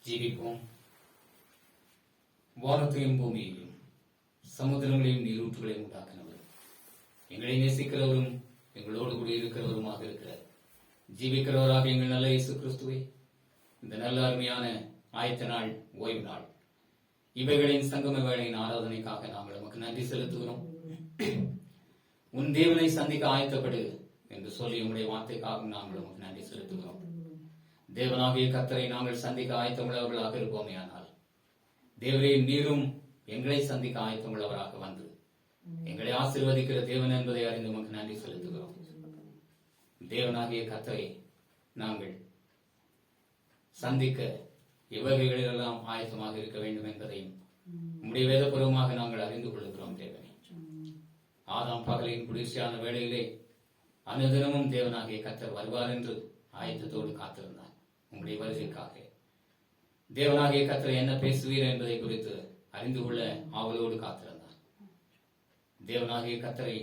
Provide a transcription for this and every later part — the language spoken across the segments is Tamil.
ஜீவிப்போம். வானத்தையும் பூமியையும் சமுதிரங்களையும் நீரூற்றுகளையும் உண்டாக்கினவர், எங்களை நேசிக்கிறவரும் எங்களோடு கூட இருக்கிறவருமாக இருக்கிறார். ஜீவிக்கிறவராக எங்கள் நல்ல இயேசு கிறிஸ்துவை, இந்த நல்ல அருமையான ஆயத்த நாள், ஓய்வு நாள், இவைகளின் சங்கம வேளையின் ஆராதனைக்காக நாங்கள் நமக்கு நன்றி செலுத்துகிறோம். உன் தேவனை சந்திக்க ஆயத்தப்படு என்று சொல்லி உங்களுடைய வார்த்தைக்காக நாங்கள் நமக்கு நன்றி செலுத்துகிறோம். தேவனாகிய கர்த்தரை நாங்கள் சந்திக்க ஆயத்தமுள்ளவர்களாக இருப்போமே. ஆனால் தேவரே, நீரும் எங்களை சந்திக்க ஆயத்தமுள்ளவராக வந்து எங்களை ஆசீர்வதிக்கிற தேவன் என்பதை அறிந்து நமக்கு நன்றி செலுத்துகிறோம். தேவனாகிய கர்த்தரை நாங்கள் சந்திக்க இவ்வகைகளிலெல்லாம் ஆயத்தமாக இருக்க வேண்டும் என்பதையும் உம்முடைய வேதபூர்வமாக நாங்கள் அறிந்து கொள்கிறோம். தேவனே, ஆதாம் பகலின் குளிர்ச்சியான வேளையிலே அனுதினமும் தேவனாகிய கர்த்தர் வருவார் என்று ஆயத்தத்தோடு காத்திருந்தார். உங்களுடைய வருகைக்காக தேவனாகிய கர்த்தர் என்ன பேசுவீர் என்பதை குறித்து அறிந்து கொள்ள ஆவலோடு காத்திருந்தார். தேவனாகிய கர்த்தரை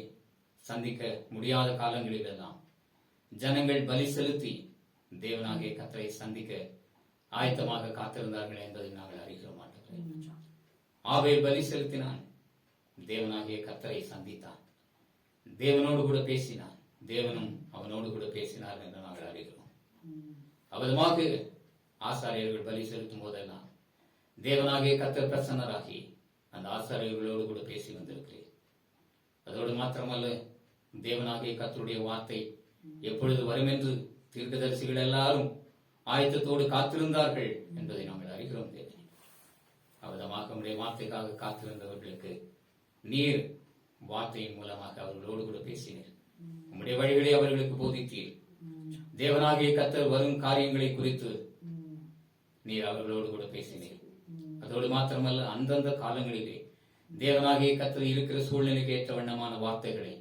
சந்திக்க முடியாத காலங்களிலெல்லாம் ஜனங்கள் பலி செலுத்தி தேவனாகிய கர்த்தரை சந்திக்க ஆயத்தமாக காத்திருந்தார்கள் என்பதை நாங்கள் அறிகிறோம். ஆபேல் பலி செலுத்தினான், தேவனாகிய கர்த்தரை சந்தித்தான், தேவனோடு கூட பேசினான், தேவனும் அவனோடு கூட பேசினார் என்று நாங்கள் அறிகிறோம். அவதமாக ஆசாரியர்கள் பலி செலுத்தும் போதெல்லாம் தேவனாகிய கர்த்தர் பிரசன்னராகி அந்த ஆசாரியர்களோடு கூட பேசி வந்திருக்கிறேன். அதோடு மாத்திரமல்ல, தேவனாகிய கர்த்தருடைய வார்த்தை எப்பொழுது வரும் என்று தீர்க்கதரிசிகள் எல்லாரும் ஆயத்தத்தோடு காத்திருந்தார்கள் என்பதை நாங்கள் அறிகிறோம். தேவனே, அவதமாக உடைய வார்த்தைக்காக காத்திருந்தவர்களுக்கு நீர் வார்த்தையின் மூலமாக அவர்களோடு கூட பேசினீர். உம்முடைய வழிகளை அவர்களுக்கு போதித்தீர். தேவனாகிய கர்த்தர் வரும் காரியங்களை குறித்து நீர் அவர்களோடு கூட பேசினீர். அதோடு மாத்திரமல்ல, அந்தந்த காலங்களிலே தேவனாகிய கர்த்தர் இருக்கிற சூழ்நிலைக்கு ஏற்ற வண்ணமான வார்த்தைகளை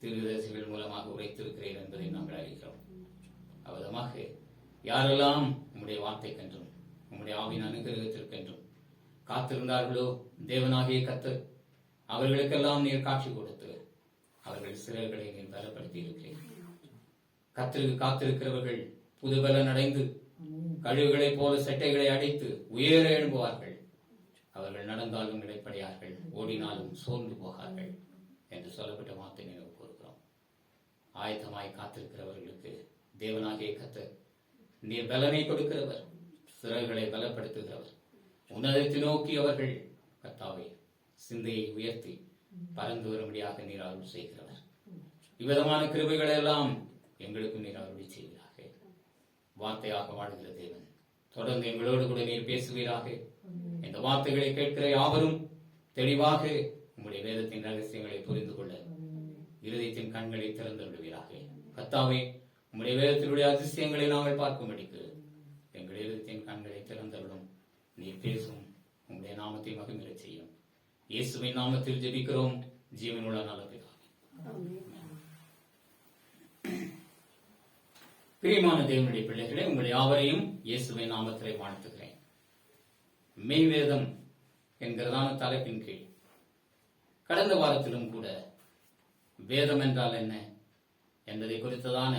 தீர்க்கதரிசிகள் மூலமாக உரைத்திருக்கிறீர் என்பதை நாங்கள் அறிகிறோம். அவதமாக யாரெல்லாம் உம்முடைய வார்த்தைக்கென்றும் உம்முடைய ஆவின் அனுகிரகத்திற்கென்றும் காத்திருந்தார்களோ, தேவனாகிய கர்த்தர் அவர்களுக்கெல்லாம் நீர் காட்சி கொடுத்து அவர்கள் சிலர்களை நீர் பலப்படுத்தி இருக்கிறீர். கர்த்தருக்கு காத்திருக்கிறவர்கள் புதுபலன் அடைந்து கழுகுகளைப் போல செட்டைகளை அடைத்து உயர எழும்புவார்கள். அவர்கள் நடந்தாலும் இடைப்படையார்கள், ஓடினாலும் சோர்ந்து போகார்கள் என்று சொல்லப்பட்ட வார்த்தை நினைவு கூறுகிறோம். ஆயத்தமாய் காத்திருக்கிறவர்களுக்கு தேவனாகிய கர்த்தர் நீர் பலனை கொடுக்கிறவர், சிறகுகளை பலப்படுத்துகிறவர். உன்னதத்தை நோக்கி அவர்கள் கர்த்தாவை சிந்தையை உயர்த்தி பறந்து வரும்படியாக நீர் அருள் செய்கிறவர். இவ்விதமான கிருபைகளை எல்லாம் எங்களுக்கு நீர் அருள் செய்வீராக. வார்த்தையாக வாழ்கிற தேவன், தொடர்ந்து எங்களோடு கூட நீர் பேசுவீராக. இந்த வார்த்தைகளை கேட்கிற யாவரும் தெளிவாக உங்களுடைய வேதத்தின் ரகசியங்களை புரிந்து கொள்ள இருதயத்தின் கண்களை திறந்து விடுவீராக. கர்த்தாவே, உங்களுடைய வேதத்தினுடைய அதிசயங்களை நாங்கள் பார்க்கும்படிக்கு எங்கள் இருதயத்தின் கண்களை திறந்தவிடும். நீர் பேசும், உங்களுடைய நாமத்தை மகிமையச் செய்யும். இயேசுவின் நாமத்தில் ஜெபிக்கிறோம், ஜீவனுள்ள நல்ல பிதாவே. பிரியமான தேவனுடைய பிள்ளைகளை, உங்கள் யாவரையும் இயேசுவின் நாமத்திலே வாழ்த்துகிறேன். மெய்வேதம் என்கிறதான தலைப்பின் கீழ் கடந்த வாரத்திலும் கூட வேதம் என்றால் என்ன என்பதை குறித்ததான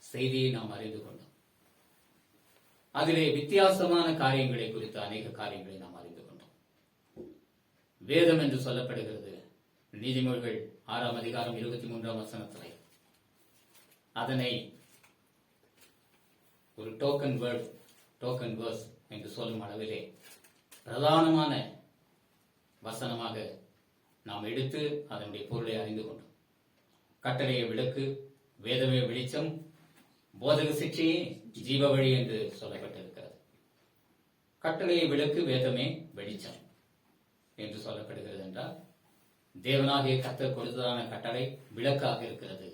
செய்தியை நாம் அறிந்து கொண்டோம். அதிலே வித்தியாசமான காரியங்களை குறித்த அநேக காரியங்களை நாம் அறிந்து கொண்டோம். வேதம் என்று சொல்லப்படுகிறது நீதிமொழிகள் 6ஆம் அதிகாரம் 23ஆம் வசனத்திலே அதனை ஒரு டோக்கன் வேர்ட், டோக்கன் வேர்ஸ் என்று சொல்லும் அளவிலே பிரதானமான வசனமாக நாம் எடுத்து அதனுடைய பொருளை அறிந்து கொண்டோம். கட்டளையை விளக்கு, வேதமே வெளிச்சம், போதக சிக்ஷையே ஜீவ வழி என்று சொல்லப்பட்டிருக்கிறது. கட்டளையை விளக்கு, வேதமே வெளிச்சம் என்று சொல்லப்படுகிறது என்றால், தேவனாகிய கர்த்தர் கொடுத்ததான கட்டளை விளக்காக இருக்கிறது.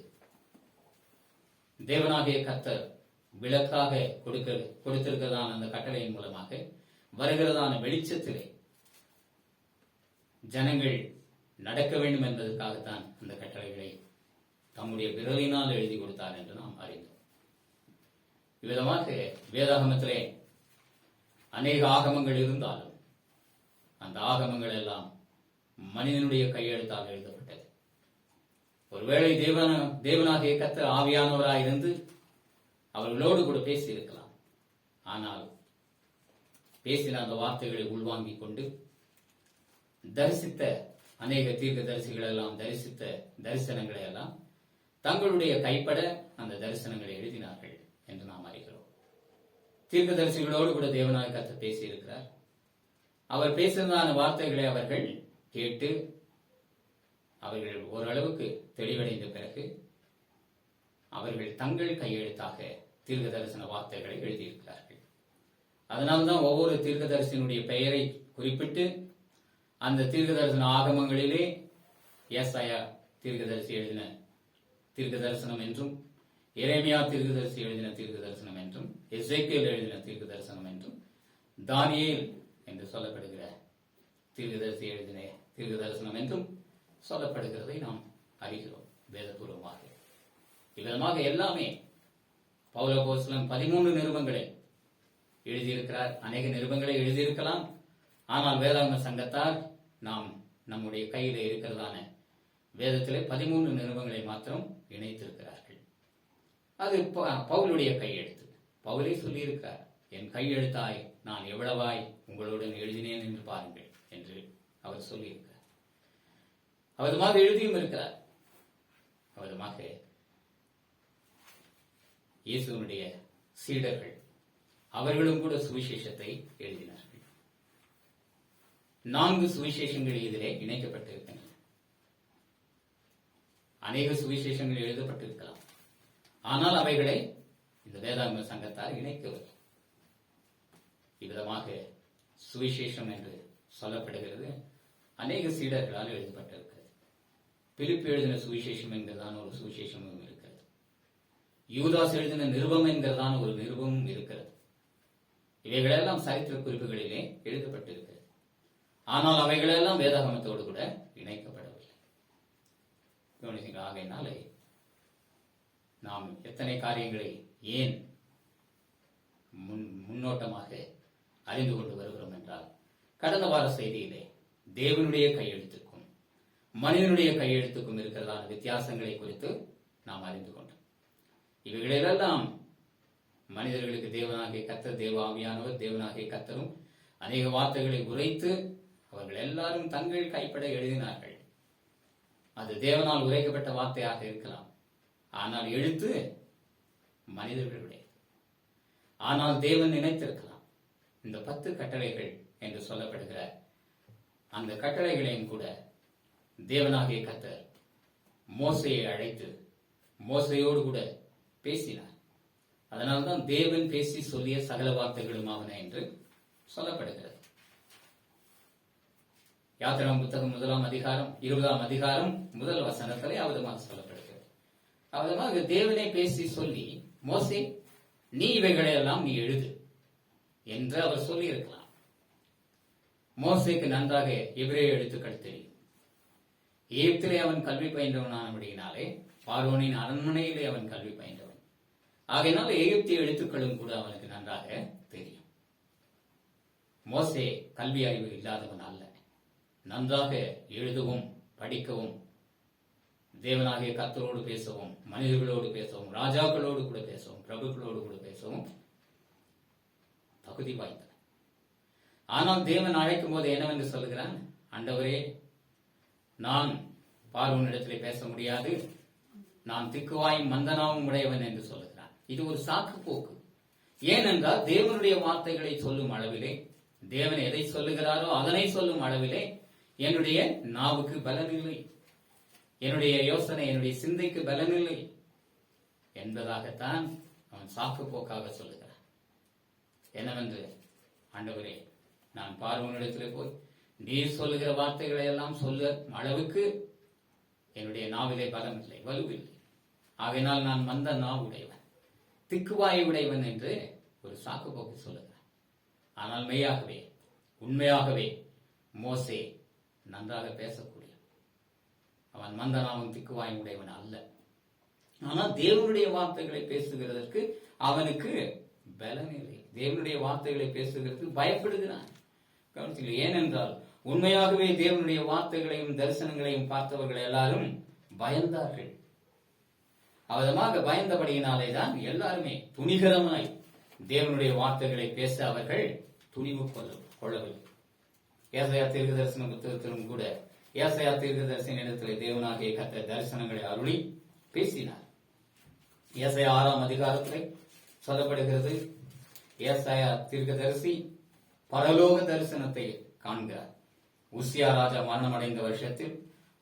தேவனாகிய கர்த்தர் விளக்காக கொடுத்திருக்கிறதான அந்த கட்டளையின் மூலமாக வருகிறதான வெளிச்சத்திலே ஜனங்கள் நடக்க வேண்டும் என்பதற்காகத்தான் அந்த கட்டளைகளை தம்முடைய விரலினால் எழுதி கொடுத்தார் என்று நாம் அறிந்தோம். இவ்விதமாக வேதாகமத்திலே அநேக ஆகமங்கள் இருந்தாலும் அந்த ஆகமங்கள் எல்லாம் மனிதனுடைய கையெழுத்தால் எழுதப்பட்டது. ஒருவேளை தேவனாகிய கர்த்தர் ஆவியானவராய் இருந்து அவர்களோடு கூட பேசி இருக்கலாம். ஆனால் பேசின அந்த வார்த்தைகளை உள்வாங்கிக் கொண்டு தரிசித்த அநேக தீர்க்க தரிசிகள் எல்லாம் தரிசித்த தரிசனங்களை எல்லாம் தங்களுடைய கைப்பட அந்த தரிசனங்களை எழுதினார்கள் என்று நாம் அறிகிறோம். தீர்க்க தரிசிகளோடு கூட தேவனாய் கர்த்தர் பேசியிருக்கிறார். அவர் பேசினதான வார்த்தைகளை அவர்கள் கேட்டு அவர்கள் ஓரளவுக்கு தெளிவடைந்த பிறகு அவர்கள் தங்கள் கையெழுத்தாக தீர்க்க தரிசன வார்த்தைகளை எழுதியிருக்கிறார்கள். அதனால்தான் ஒவ்வொரு தீர்க்கதரிசனுடைய பெயரை குறிப்பிட்டு அந்த தீர்க்க தரிசன ஆகமங்களிலே ஏசாயா தீர்க்கதரிசி எழுதின தீர்க்க தரிசனம் என்றும், எரேமியா தீர்க்கதரிசி எழுதின தீர்க்க தரிசனம் என்றும், எசேக்கியேல் எழுதின தீர்க்க தரிசனம் என்றும், தானியேல் என்று சொல்லப்படுகிற தீர்க்கதரிசி எழுதின தீர்க்க தரிசனம் என்றும் சொல்லப்படுகிறதை நாம் அறிகிறோம் வேதபூர்வமாக. இவ்விதமாக எல்லாமே பவுல் அப்போஸ்தலன் 13 நிருபங்களை எழுதியிருக்கிறார். அநேக நிருபங்களை எழுதியிருக்கலாம். ஆனால் வேதாகம சங்கத்தார் நாம் நம்முடைய கையில இருக்கிறதான வேதத்திலே 13 நிருபங்களை மாத்திரம் இணைத்திருக்கிறார்கள். அது பவுலுடைய கையெழுத்து. பவுலே சொல்லியிருக்கிறார், என் கையெழுத்தாய் நான் எவ்வளவாய் உங்களுடன் எழுதினேன் என்று பாருங்கள் என்று அவர் சொல்லியிருக்கிறார். அவதமாக எழுதியும் இருக்கிறார். அவதமாக இயேசுவினுடைய சீடர்கள் அவர்களும் கூட சுவிசேஷத்தை எழுதினார்கள். 4 சுவிசேஷங்கள் இதிலே இணைக்கப்பட்டிருக்கின்றன. அநேக சுவிசேஷங்கள் எழுதப்பட்டிருக்கலாம். ஆனால் அவைகளை இந்த வேதாகம சங்கத்தார் இணைக்கவில்லை. இவ்விதமாக சுவிசேஷம் என்று சொல்லப்படுகிறது அநேக சீடர்களால் எழுதப்பட்டிருக்கிறது. பிலிப்பு எழுதின சுவிசேஷம் என்கிறதான ஒரு சுவிசேஷமும் இருக்கிறது. யூதாஸ் எழுதின நிருபம் என்கிறதான ஒரு நிருபமும் இருக்கிறது. இவைகளெல்லாம் சரித்திர குறிப்புகளிலே எழுதப்பட்டிருக்கிறது. ஆனால் அவைகளெல்லாம் வேதாகமத்தோடு கூட இணைக்கப்படவில்லை. ஆகையினாலே நாம் எத்தனை காரியங்களை ஏன் முன்னோட்டமாக அறிந்து கொண்டு வருகிறோம் என்றால், கடந்த வார செய்தியிலே தேவனுடைய கையெழுத்துக்கும் மனிதனுடைய கையெழுத்துக்கும் இருக்கிறதான வித்தியாசங்களை குறித்து நாம் அறிந்து கொண்டோம். இவைகளெல்லாம் மனிதர்களுக்கு தேவனாகிய கர்த்தர், தேவ ஆவியானவர் தேவனாகிய கர்த்தரும் அநேக வார்த்தைகளை உரைத்து அவர்கள் எல்லாரும் தங்கள் கைப்பட எழுதினார்கள். அது தேவனால் உரைக்கப்பட்ட வார்த்தையாக இருக்கலாம். ஆனால் எழுத்து மனிதர்களுடைய. ஆனால் தேவன் நினைத்திருக்கலாம் இந்த 10 கட்டளைகள் என்று சொல்லப்படுகிற அந்த கட்டளைகளையும் கூட தேவனாகிய கர்த்தர் மோசேயை அழைத்து மோசேயோடு கூட பேசினார். அதனால்தான் தேவன் பேசி சொல்லிய சகல வார்த்தைகளும் ஆவன என்று சொல்லப்படுகிறது. யாத்திராகமம் புத்தகம் 1ஆம் அதிகாரம் 20ஆம் அதிகாரம் 1 வசனத்திலே அவதமாக சொல்லப்படுகிறது. அவதமாக தேவனை பேசி சொல்லி, மோசே நீ இவைகளை எல்லாம் நீ எழுது என்று அவர் சொல்லி இருக்கலாம். மோசேக்கு நன்றாக எபிரேய எழுத்துக்கள் தெரியும். எகிப்திலே அவன் கல்வி பயின்றவனானபடியினாலே பார்வோனின் அரண்மனையிலே அவன் கல்வி பயின்றவன். ஆகையினால் எகிப்திய எழுத்துக்களும் கூட அவனுக்கு நன்றாக தெரியும். மோசே கல்வி அறிவு இல்லாதவன் அல்ல. நன்றாக எழுதவும் படிக்கவும் தேவனாகிய கர்த்தரோடு பேசவும் மனிதர்களோடு பேசவும் ராஜாக்களோடு கூட பேசவும் பிரபுக்களோடு கூட பேசவும் தகுதி வாய்ந்தவன். ஆனால் தேவன் அழைக்கும் போது என்னவென்று சொல்லுகிறான்? ஆண்டவரே, நான் பார்வோனிடத்திலே பேச முடியாது, நான் திக்குவாயும் மந்தனாவும் உடையவன் என்று சொல்லுகிறான். இது ஒரு சாக்கு போக்கு. ஏனென்றால் தேவனுடைய வார்த்தைகளை சொல்லும் அளவிலே, தேவன் எதை சொல்லுகிறாரோ அதனை சொல்லும் அளவிலே என்னுடைய நாவுக்கு பலனில்லை, என்னுடைய யோசனை என்னுடைய சிந்தைக்கு பலனில்லை என்பதாகத்தான் அவன் சாக்கு போக்காக சொல்லுகிறான். என்னவென்று, ஆண்டவரே, நான் பார்வோனிடத்திலே போய் நீர் சொல்லுகிற வார்த்தைகளை எல்லாம் சொல்ல அளவுக்கு என்னுடைய நாவிலே பலம் இல்லை, வலுவில்லை. ஆகையினால் நான் மந்த நாவுடையவன், திக்குவாய் உடையவன் என்று ஒரு சாக்கு போக்கு சொல்லுகிறான். ஆனால் மெய்யாகவே உண்மையாகவே மோசே நன்றாக பேசக்கூடிய அவன் மந்தனாவும் திக்குவாயும் உடையவன் அல்ல. ஆனால் தேவனுடைய வார்த்தைகளை பேசுகிறதற்கு அவனுக்கு பலனில்லை. தேவனுடைய வார்த்தைகளை பேசுகிறதுக்கு பயப்படுகிறான். ஏனென்றால் உண்மையாகவே தேவனுடைய வார்த்தைகளையும் தரிசனங்களையும் பார்த்தவர்கள் எல்லாரும் பயந்தார்கள். அவதமாக பயந்தபடியினாலே தான் எல்லாருமே துணிகரமாய் தேவனுடைய வார்த்தைகளை பேச அவர்கள் துணிவு கொள்ளவில்லை. ஏசாயா தீர்க்கதரிசன புத்தகத்திலும் கூட ஏசாயா தீர்க்கதரிசன இடத்தில் தேவனாகிய கர்த்தர் தரிசனங்களை அருளி பேசினார். ஏசாயா 6ஆம் அதிகாரத்திலே சொல்லப்படுகிறது, ஏசாயா தீர்க்கதரிசி பரலோக தரிசனத்தை காண்கிறார். உசியா ராஜா மரணமடைந்த வருஷத்தில்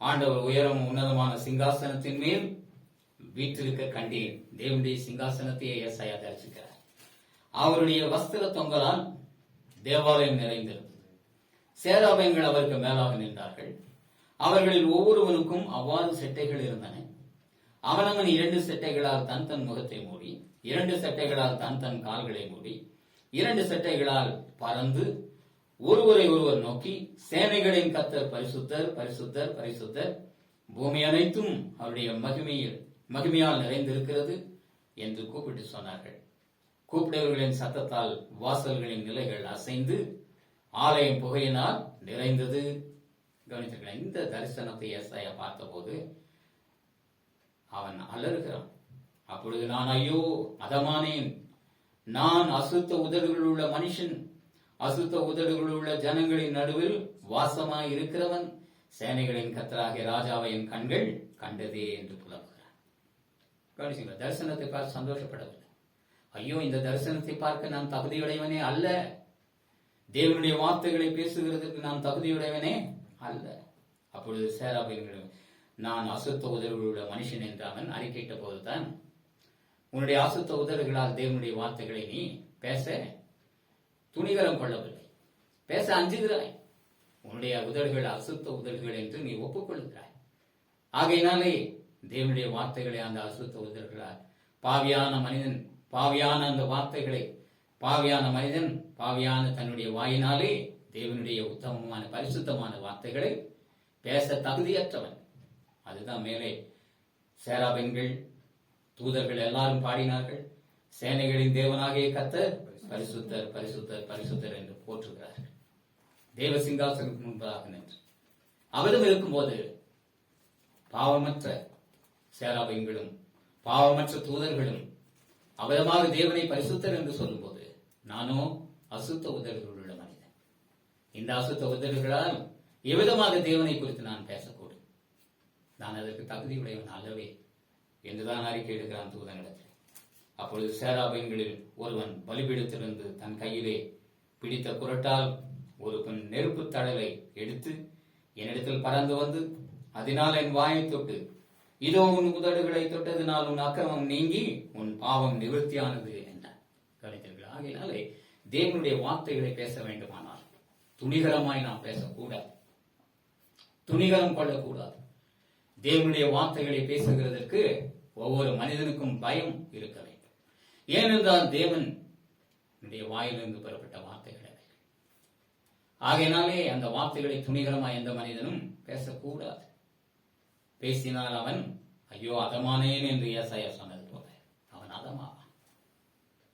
ஆண்டவர் உயரம் உன்னதமான சிங்காசனத்தின் மேல் வீற்றிருக்க கண்டேன். தேவனுடைய சிங்காசனத்தையே ஏசாயா தரிசிக்கிறார். அவருடைய வஸ்திர தொங்கலால் தேவாலயம் நிறைந்திருந்தது. சேராபீன்கள் அவருக்கு மேலாக நின்றார்கள். அவர்களில் ஒவ்வொருவனுக்கும் அவ்வாறு செட்டைகள் இருந்தன. அவனவன் 2 செட்டைகளால் தன் தன் முகத்தை மூடி, 2 செட்டைகளால் தன் தன் கால்களை மூடி, 2 செட்டைகளால் பறந்து ஒருவரை ஒருவர் நோக்கி, சேனைகளின் கர்த்தர் பரிசுத்தர், பரிசுத்தர், பரிசுத்தர், பூமி அனைத்தும் அவருடைய மகிமையால் நிறைந்திருக்கிறது என்று கூப்பிட்டு சொன்னார்கள். கூப்பிட்டவர்களின் சத்தத்தால் வாசல்களின் நிலைகள் அசைந்து ஆலயம் புகையினால் நிறைந்தது. கவனித்திருக்கிறேன். இந்த தரிசனத்தை ஏசாயா பார்த்தபோது அவன் அலறுகிறான். அப்பொழுது நான் ஐயோ அதமானேன், நான் அசுத்த உதடுகள் உள்ள மனுஷன், அசுத்த உதடுகள் உள்ள ஜனங்களின் நடுவில் வாசமாய் இருக்கிறவன், சேனைகளின் கர்த்தராகிய ராஜாவை என் கண்கள் கண்டதே என்று புலம்புகிறான். கவனிச்சுங்களா, தரிசனத்தை பார்த்து சந்தோஷப்படவில்லை. ஐயோ இந்த தரிசனத்தை பார்க்க நான் தகுதியுடையவனே அல்ல, தேவனுடைய வார்த்தைகளை பேசுகிறதுக்கு நான் தகுதியுடையவனே அல்ல. அப்பொழுது சேராபீன்கள் நான் அசுத்த உதடுகள் உள்ள மனுஷன் என்று அவன் அறிக்கையிட்ட போதுதான், உன்னுடைய அசுத்த உதடுகளால் தேவனுடைய வார்த்தைகளை நீ பேச துணிகரம் கொள்ளவில்லை, பேச அஞ்சுகிறாய். உன்னுடைய உதடுகள் அசுத்த உதடுகள் என்று நீ ஒப்புக்கொள்கிறாய். ஆகையினாலே தேவனுடைய வார்த்தைகளை அந்த அசுத்த உதடுகளால் பாவியான மனிதன், பாவியான அந்த வார்த்தைகளை, பாவியான மனிதன் பாவியான தன்னுடைய வாயினாலே தேவனுடைய உத்தமமான பரிசுத்தமான வார்த்தைகளை பேச தகுதியற்றவன். அதுதான் மேலே சேராபீன்கள் தூதர்கள் எல்லாரும் பாடினார்கள், சேனைகளின் தேவனாகிய கர்த்தர் பரிசுத்தர், பரிசுத்தர், பரிசுத்தர் என்று போற்றுகிறார்கள். தேவ சிங்காசனத்துக்கு முன்பாக நின்று அவரும் இருக்கும்போது பாவமற்ற சேராபீன்களும் பாவமற்ற தூதர்களும் அவதமாக தேவனை பரிசுத்தர் என்று சொல்லும்போது, நானோ அசுத்த உதடுகள் உள்ள மனிதன், இந்த அசுத்த உதடுகளால் எவ்விதமாக தேவனை குறித்து நான் பேசக்கூடும், நான் அதற்கு தகுதியுடையவன் அல்லவே என்றுதான் அறிக்கை எடுக்கிறான் தூதனிடத்தில். அப்பொழுது சேராபீன்களில் ஒருவன் பலிபீடத்திலிருந்து தன் கையிலே பிடித்த குரட்டால் ஒரு நெருப்பு தழலை எடுத்து என்னிடத்தில் பறந்து வந்து, அதனால் என் வாயை தொட்டு, இதோ உன் உதடுகளை தொட்டதினால் உன் அக்கிரமம் நீங்கி உன் பாவம் நிவர்த்தியானது என்றார். கவனித்தீர்களா? ஆகையினாலே தேவனுடைய வார்த்தைகளை பேச வேண்டுமானால் துணிகரமாய் நாம் பேசக்கூடாது, துணிகரம் கொள்ளக்கூடாது. தேவனுடைய வார்த்தைகளை பேசுகிறதற்கு ஒவ்வொரு மனிதனுக்கும் பயம் இருக்க வேண்டும். ஏனென்றால் தேவன் வாயிலிருந்து பெறப்பட்ட வார்த்தைகள். ஆகையினாலே அந்த வார்த்தைகளை துணிகரமாய் எந்த மனிதனும் பேசக்கூடாது. பேசினால் அவன் ஐயோ அதமானேன் என்று ஏசாயா சொன்னது போல அவன் அதமாவான்.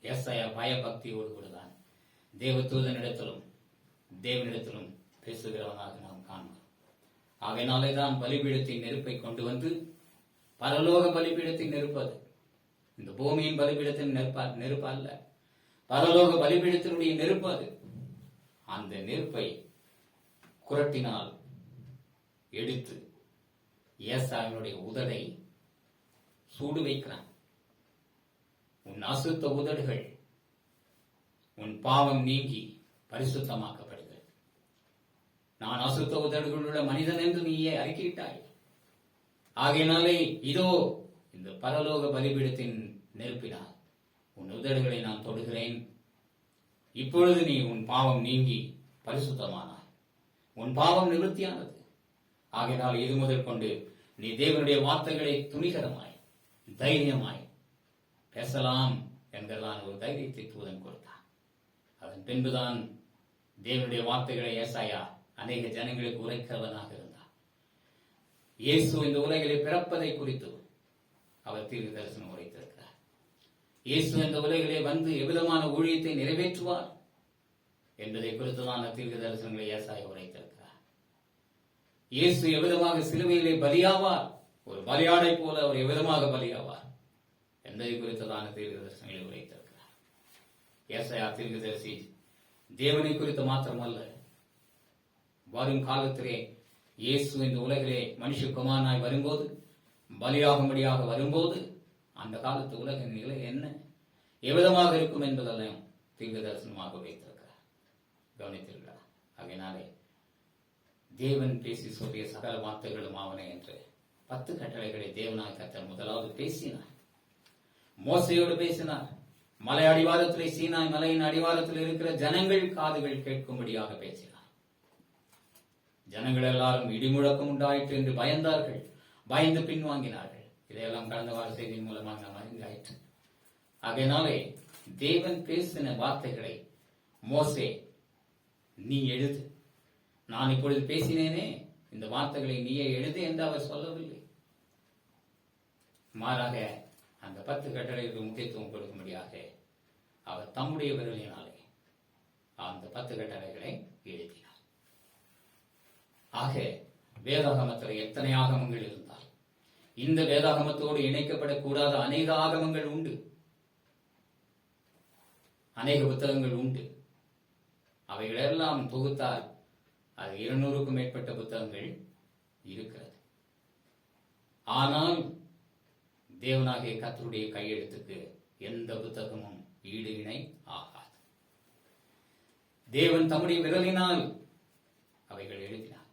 ஏசாயா பயபக்தியோடு கூடதான் தேவதூதனிடத்திலும் தேவனிடத்திலும் பேசுகிறவனாக நாம் காண்கிறோம். ஆகையினாலே தான் பலிபீடத்தின் நெருப்பை கொண்டு வந்து, பரலோக பலிபீடத்தின் நெருப்பது, இந்த பூமியின் பலிபீடத்தின் நெருப்பு அல்ல, பரலோக பலிபீடத்தினுடைய நெருப்பு அது. அந்த நெருப்பை குரட்டினால் எடுத்து ஏசாயாவுடைய உதடை சூடு வைக்கிறான். உன் அசுத்த உதடுகள் உன் பாவம் நீங்கி பரிசுத்தமாக்கப்படுகிறது. நான் அசுத்த உதடுகள் உள்ள மனிதன் என்று நீயே அறிக்கையிட்டாய். ஆகையினாலே இதோ இந்த பரலோக பலிபீடத்தின் நெருப்பினால் உன் உதடுகளை நான் தொடுகிறேன். இப்பொழுது நீ உன் பாவம் நீங்கி பரிசுத்தமானாய், உன் பாவம் நிவர்த்தியானது. ஆகையினால் இது முதல் கொண்டு நீ தேவனுடைய வார்த்தைகளை துணிகரமாய் தைரியமாய் பேசலாம் என்கிறதான ஒரு தைரியத்தை தூதன் கொடுத்தான். அதன் பின்புதான் தேவனுடைய வார்த்தைகளை ஏசாயா அநேக ஜனங்களுக்கு உரைக்கிறவனாக இருந்தார். இயேசு இந்த உலகிலே பிறப்பதை குறித்து அவர் தீர்க்க தரிசனம் உரைத்திருக்கிறார். இயேசு இந்த உலகிலே வந்து எவ்விதமான ஊழியத்தை நிறைவேற்றுவார் என்பதை குறித்துதான் தீர்க்க தரிசனங்களை ஏசாயா உரைத்திருக்கிறார். இயேசு எவ்விதமாக சிலுவையிலே பலியாவார், ஒரு பலியாடை போல அவர் எவ்விதமாக பலியாவார் என்பதை குறித்ததான தீர்க்க தரிசனங்களை உரைத்திருக்கிறார். ஏசாயா தீர்க்கதரிசி தேவனை குறித்து மாத்திரமல்ல, வரும் காலத்திலே இயேசு இந்த உலகிலே மனுஷகுமாரனாய் வரும்போது, பலியாகும்படியாக வரும்போது, அந்த காலத்து உலகின் நிலை என்ன, எவ்விதமாக இருக்கும் என்பதெல்லாம் தீர்க்க தரிசனமாக வைத்திருக்கிறார். கவனித்திருக்கிறார். அதனாலே தேவன் பேசி சொல்லிய சகல வார்த்தைகளும் ஆவன என்று 10 கட்டளைகளை தேவனாய் கர்த்தர் முதலாவது பேசினார். மோசையோடு பேசினார். மலை அடிவாரத்திலே, சீனாய் மலையின் அடிவாரத்தில் இருக்கிற ஜனங்கள் காதுகள் கேட்கும்படியாக பேசினார். ஜனங்கள் எல்லாரும் இடிமுழக்கம் உண்டாயிற்று என்று பயந்தார்கள், பயந்து பின்வாங்கினார்கள். இதையெல்லாம் கடந்த வார செய்தியின் மூலமாக நாம் அறிந்தாயிற்று. ஆகையினாலே தேவன் பேசின வார்த்தைகளை மோசே, நீ எழுது, நான் இப்பொழுது பேசினேனே இந்த வார்த்தைகளை நீயே எழுது என்று அவர் சொல்லவில்லை. மாறாக அந்த 10 கட்டளைகளுக்கு முக்கியத்துவம் கொடுக்கும்படியாக அவர் தம்முடைய விரலினாலே அந்த 10 கட்டளைகளை எழுதினார். ஆக வேதாகமத்தில் எத்தனை ஆகமங்கள் இருந்தால் இந்த வேதாகமத்தோடு இணைக்கப்படக்கூடாத அநேக ஆகமங்கள் உண்டு, அநேக புத்தகங்கள் உண்டு. அவைகளெல்லாம் தொகுத்தால் அது 200க்கும் மேற்பட்ட புத்தகங்கள் இருக்கிறது. ஆனால் தேவனாகிய கர்த்தருடைய கையெழுத்துக்கு எந்த புத்தகமும் ஈடு இணை ஆகாது. தேவன் தம்முடைய விரலினால் அவைகள் எழுதினார்.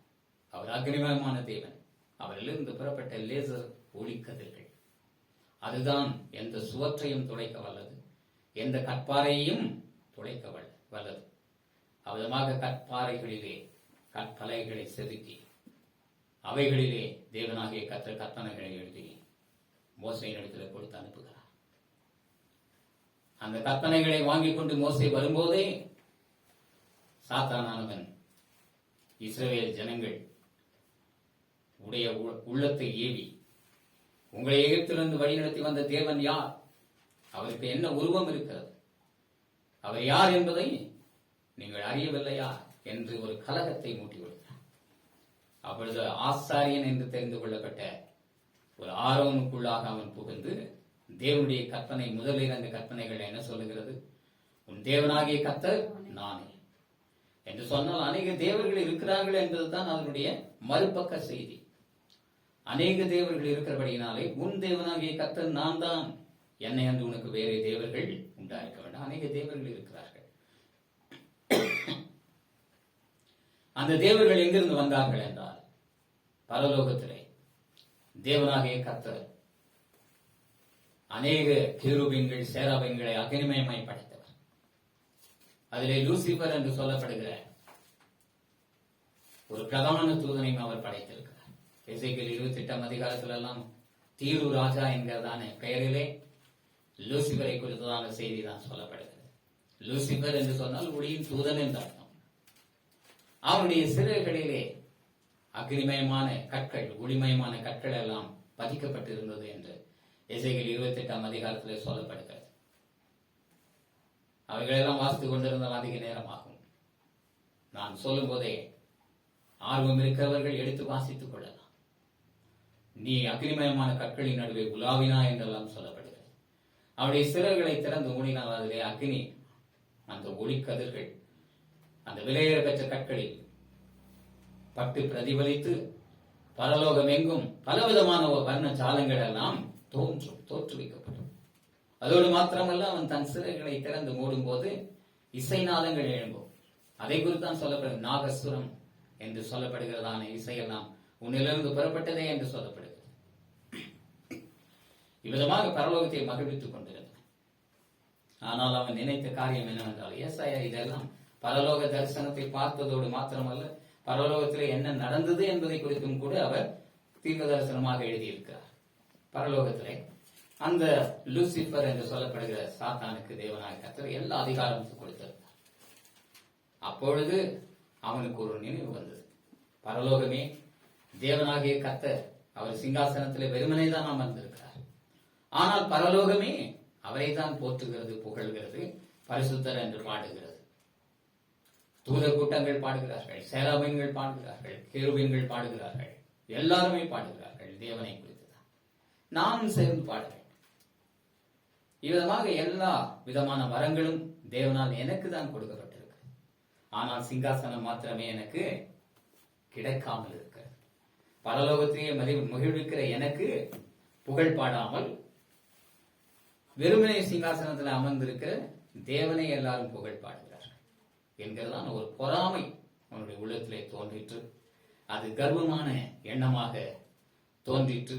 அவர் அக்னிமயமான தேவன். அவரிலிருந்து புறப்பட்ட லேசர் ஒளிக்கதிர்கள், அதுதான் எந்த சுவற்றையும் துளைக்க வல்லது, எந்த கற்பாறையையும் துளைக்க வல்லது. அவ்விதமாக கற்பாறைகளிலே கற்பலைகளை செதுக்கி அவைகளிலே தேவனாகிய கர்த்தர் கற்பனைகளை எழுதி மோசையின் இடத்துல கொடுத்து அனுப்புகிறார். அந்த கற்பனைகளை வாங்கிக் கொண்டு மோசே வரும்போதே சாத்தானானவன் இஸ்ரவேல் ஜனங்கள் உடைய உள்ளத்தை ஏவி, உங்களை எகிப்திலிருந்து வழிநடத்தி வந்த தேவன் யார், அவருக்கு என்ன உருவம் இருக்கிறது, அவர் யார் என்பதை நீங்கள் அறியவில்லையா என்று ஒரு கலகத்தை மூட்டி விடுத்தார். அப்பொழுது ஆசாரியன் என்று தெரிந்து கொள்ளப்பட்ட ஒரு ஆரோனுக்குள்ளாக அவன் புகுந்து தேவனுடைய கற்பனை, முதலில் அந்த கற்பனைகள் என்ன சொல்லுகிறது, உன் தேவனாகிய கர்த்தர் நானே என்று சொன்னால் அநேக தேவர்கள் இருக்கிறார்கள் என்பதுதான் அதனுடைய மறுபக்க செய்தி. அநேக தேவர்கள் இருக்கிறபடியினாலே உன் தேவனாகிய கர்த்தர் நான் தான், என்னை அன்று உனக்கு வேறு தேவர்கள் உண்டாயிருக்க வேண்டாம். அநேக தேவர்கள் இருக்கிறார்கள். அந்த தேவர்கள் எங்கிருந்து வந்தார்கள் என்றால், பரலோகத்திலே தேவனாகிய கர்த்தர் அநேக கிருபீன்கள், சேராபீன்களை அக்னிமயமாய் படைத்தவர். அதிலே லூசிபர் என்று சொல்லப்படுகிற ஒரு பிரதான தூதனையும் அவர் படைத்திருக்கிறார். எசேக்கியேல் 28ஆம் அதிகாரத்தில் எல்லாம் தீரு ராஜா என்கிறதான பெயரிலே லூசிபரை குறித்ததான செய்தி தான் சொல்லப்படுகிறது. லூசிபர் என்று சொன்னால் ஒளியின் தூதன் என்று அர்த்தம். அவனுடைய சிறைகளிலே அக்னிமயமான கற்கள், ஒளிமயமான கற்கள் எல்லாம் பதிக்கப்பட்டிருந்தது என்று எசேக்கியேல் 28ஆம் அதிகாரத்தில் சொல்லப்படுகிறது. அவைகளெல்லாம் வாசித்துக் கொண்டிருந்தால் அதிக நேரம் ஆகும். நான் சொல்லும் போதே ஆர்வம் இருக்கிறவர்கள் எடுத்து வாசித்துக் கொள்ளலாம். நீ அக்னிமயமான கற்களின் நடுவே உலாவினா என்றெல்லாம் சொல்லப்படுகிறது. அவருடைய சிறகுகளை திறந்து மூடினால் அதிலே அக்னி, அந்த ஒளிக்கதிர்கள் அந்த விலையேற பெற்ற கற்களில் பட்டு பிரதிபலித்து பரலோகம் எங்கும் பலவிதமான வர்ண ஜாலங்கள் எல்லாம் தோற்றுவிக்கப்படும். அதோடு மாத்திரமல்ல, அவன் தன் சிறைகளை திறந்து மூடும் போது இசைநாதங்கள் எழும்பும். அதை குறித்தான் சொல்லப்படுகிறது. நாகசுரம் என்று சொல்லப்படுகிறதான இசையெல்லாம் உன்னிலிருந்து புறப்பட்டதே என்று சொல்லப்படுகிறது. இவ்விதமாக பரலோகத்தை மகிழ்வித்துக் கொண்டிருந்தான். ஆனால் அவன் நினைத்த காரியம் என்னவென்றால், ஏசாயா இதெல்லாம் பரலோக தரிசனத்தை பார்த்ததோடு மாத்திரமல்ல, பரலோகத்திலே என்ன நடந்தது என்பதை குறித்தும் கூட அவர் தீர்க்க தரிசனமாக எழுதியிருக்கிறார். பரலோகத்திலே அந்த லூசிபர் என்று சொல்லப்படுகிற சாத்தானுக்கு தேவனாகிய கர்த்தர் எல்லா அதிகாரமும் கொடுத்திருந்தார். அப்பொழுது அவனுக்கு ஒரு நினைவு வந்தது. பரலோகமே, தேவனாகிய கர்த்தர் அவர் சிங்காசனத்திலே வெறுமனே தான் அமர்ந்திருக்கிறார். ஆனால் பரலோகமே அவரை தான் போற்றுகிறது, புகழ்கிறது, பரிசுத்தர் என்று பாடுகிறது. தூத கூட்டங்கள் பாடுகிறார்கள், சேராபீன்கள் பாடுகிறார்கள், கேருபீன்கள் பாடுகிறார்கள், எல்லாருமே பாடுகிறார்கள் தேவனை குறித்துதான். நானும் சேர்ந்து பாட வேண்டும். இவ்விதமாக எல்லா விதமான வரங்களும் தேவனால் எனக்கு தான் கொடுக்கப்பட்டிருக்கு. ஆனால் சிங்காசனம் மாத்திரமே எனக்கு கிடைக்காமல் இருக்கிறது. பரலோகத்தையே மகிழ்விக்கிற எனக்கு புகழ் பாடாமல் வெறுமனை சிங்காசனத்தில் அமர்ந்திருக்கிற தேவனை எல்லாரும் புகழ் பாடுகிறார்கள் என்கிறதான ஒரு பொறாமை அவனுடைய உள்ளத்திலே தோன்றிற்று. அது கர்வமான எண்ணமாக தோன்றிற்று.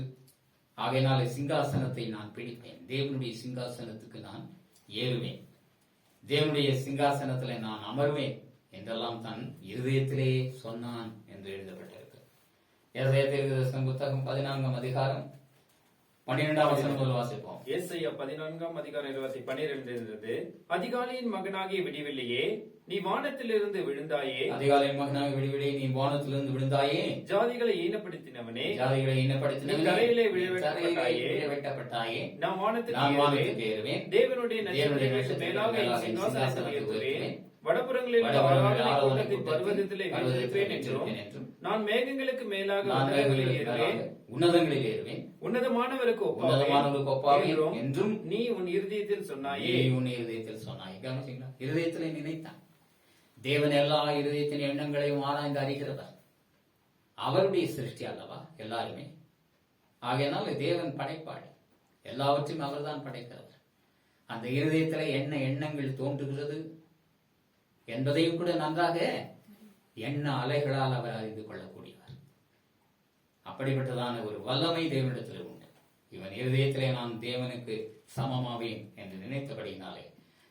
ஆகையினாலே சிங்காசனத்தை நான் பிடிப்பேன், தேவனுடைய சிங்காசனத்துக்கு நான் ஏறுவேன், தேவனுடைய சிங்காசனத்தில் நான் அமர்வேன் என்றெல்லாம் தன் இருதயத்திலே சொன்னான் என்று எழுதப்பட்டிருக்கு. எரேமியா புத்தகம் 14 அதிகாரம் 12 வசனம் வாசிப்போம். ஏசாயா 14 அதிகாரம் 12. அதிகாலையின் மகனாகிய விடிவெள்ளியே, நீ வானத்திலிருந்து விழுந்தாயே, அதிகாலையின் மகனாகிய விடிவெள்ளியே, நீ வானத்திலிருந்து விழுந்தாயே, ஜாதிகளை ஈனப்படுத்தினவனே, ஜாதிகளை ஈனப்படுத்தினவனே, தரையிலே விழவெட்டப்பட்டாயே, நான் வானத்துக்கு ஏறுவேன், தேவனுடைய நட்சத்திரங்களுக்கு மேலாக என் சிங்காசனத்தை ஏற்றுவேன், வடபுறங்களில் பர்வதத்திலே வீற்றிருப்பேன் என்றும், நான் மேகங்களுக்கு மேலாக உன்னதங்களில் ஏறுவேன், உன்னதமானவருக்கு ஒப்பாவேன் என்றும் நீ உன் இருதயத்தில் சொன்னாயே. கவனிச்சீங்களா? இருதயத்தில் நினைத்தான். தேவன் எல்லா இருதயத்தின் எண்ணங்களையும் ஆராய்ந்து அறிகிறவர். அவருடைய சிருஷ்டி அல்லவா எல்லாருமே. ஆகையினால் தேவன் படைப்பாடு, எல்லாவற்றையும் அவர்தான் படைக்கிறவர். அந்த இருதயத்தில் என்ன எண்ணங்கள் தோன்றுகிறது என்பதையும் கூட நன்றாக எண்ண அலைகளால் அவர் அறிந்து கொள்ளக்கூடியவர். அப்படிப்பட்டதான ஒரு வல்லமை தேவனிடத்தில் உண்டு. இவன் இருதயத்திலே நான் தேவனுக்கு சமமாவேன் என்று நினைத்தபடியினாலே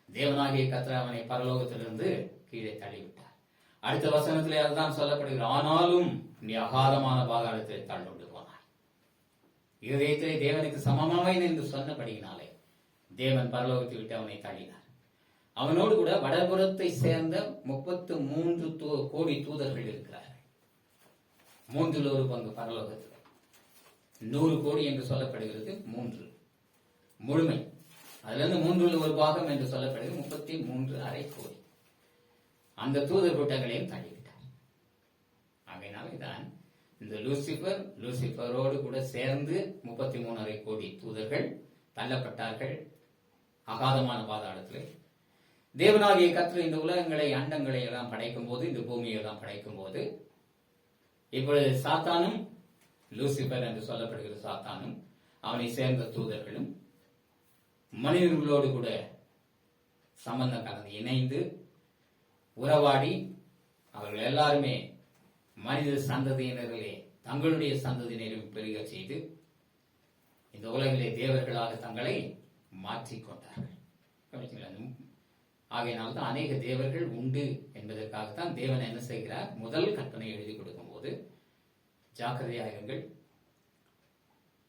தேவனாகிய கர்த்தர் அவனை பரலோகத்திலிருந்து கீழே தள்ளிவிட்டார். அடுத்த வசனத்திலே அதுதான் சொல்லப்படுகிற, ஆனாலும் நீ அகாதமான பாதாளத்திலே தள்ளுண்டு போனாய். இருதயத்திலே தேவனுக்கு சமமாவேன் என்று சொன்னபடியினாலே தேவன் பரலோகத்தை விட்டு அவனை தள்ளினார். அவனோடு கூட வடபுறத்தை சேர்ந்த 33 கோடி தூதர்கள் இருக்கிறார்கள். 3/1 பரலோகத்தில் 100 கோடி என்று சொல்லப்படுகிறது. 3 முழுமை, அதுல இருந்து 3/1 என்று சொல்லப்படுகிறது 33.5 கோடி. அந்த தூதர் கூட்டங்களையும் தள்ளிவிட்டார். ஆகையினால்தான் இந்த லூசிபரோடு கூட சேர்ந்து 33.5 கோடி தூதர்கள் தள்ளப்பட்டார்கள் அகாதமான பாதாளத்திலே. தேவனாகிய கர்த்தர் இந்த உலகங்களை, அண்டங்களை எல்லாம் படைக்கும் போது, இந்த பூமியை எல்லாம் படைக்கும் போது, இப்பொழுது சாத்தானும், லூசிபர் என்று சொல்லப்படுகிற சாத்தானும் அவனை சேர்ந்த தூதர்களும் மனிதர்களோடு கூட சம்பந்தம் கலந்து இணைந்து உறவாடி, அவர்கள் எல்லாருமே மனித சந்ததியினர்களே தங்களுடைய சந்ததியினரையும் பெருக செய்து இந்த உலகிலே தேவர்களாக தங்களை மாற்றிக்கொண்டார்கள். ஆகையினால்தான் அநேக தேவர்கள் உண்டு என்பதற்காகத்தான் தேவன் என்ன செய்கிறார்? முதல் கற்பனை எழுதி கொடுக்கும் போது, ஜாக்கிரதையாயிருங்கள்,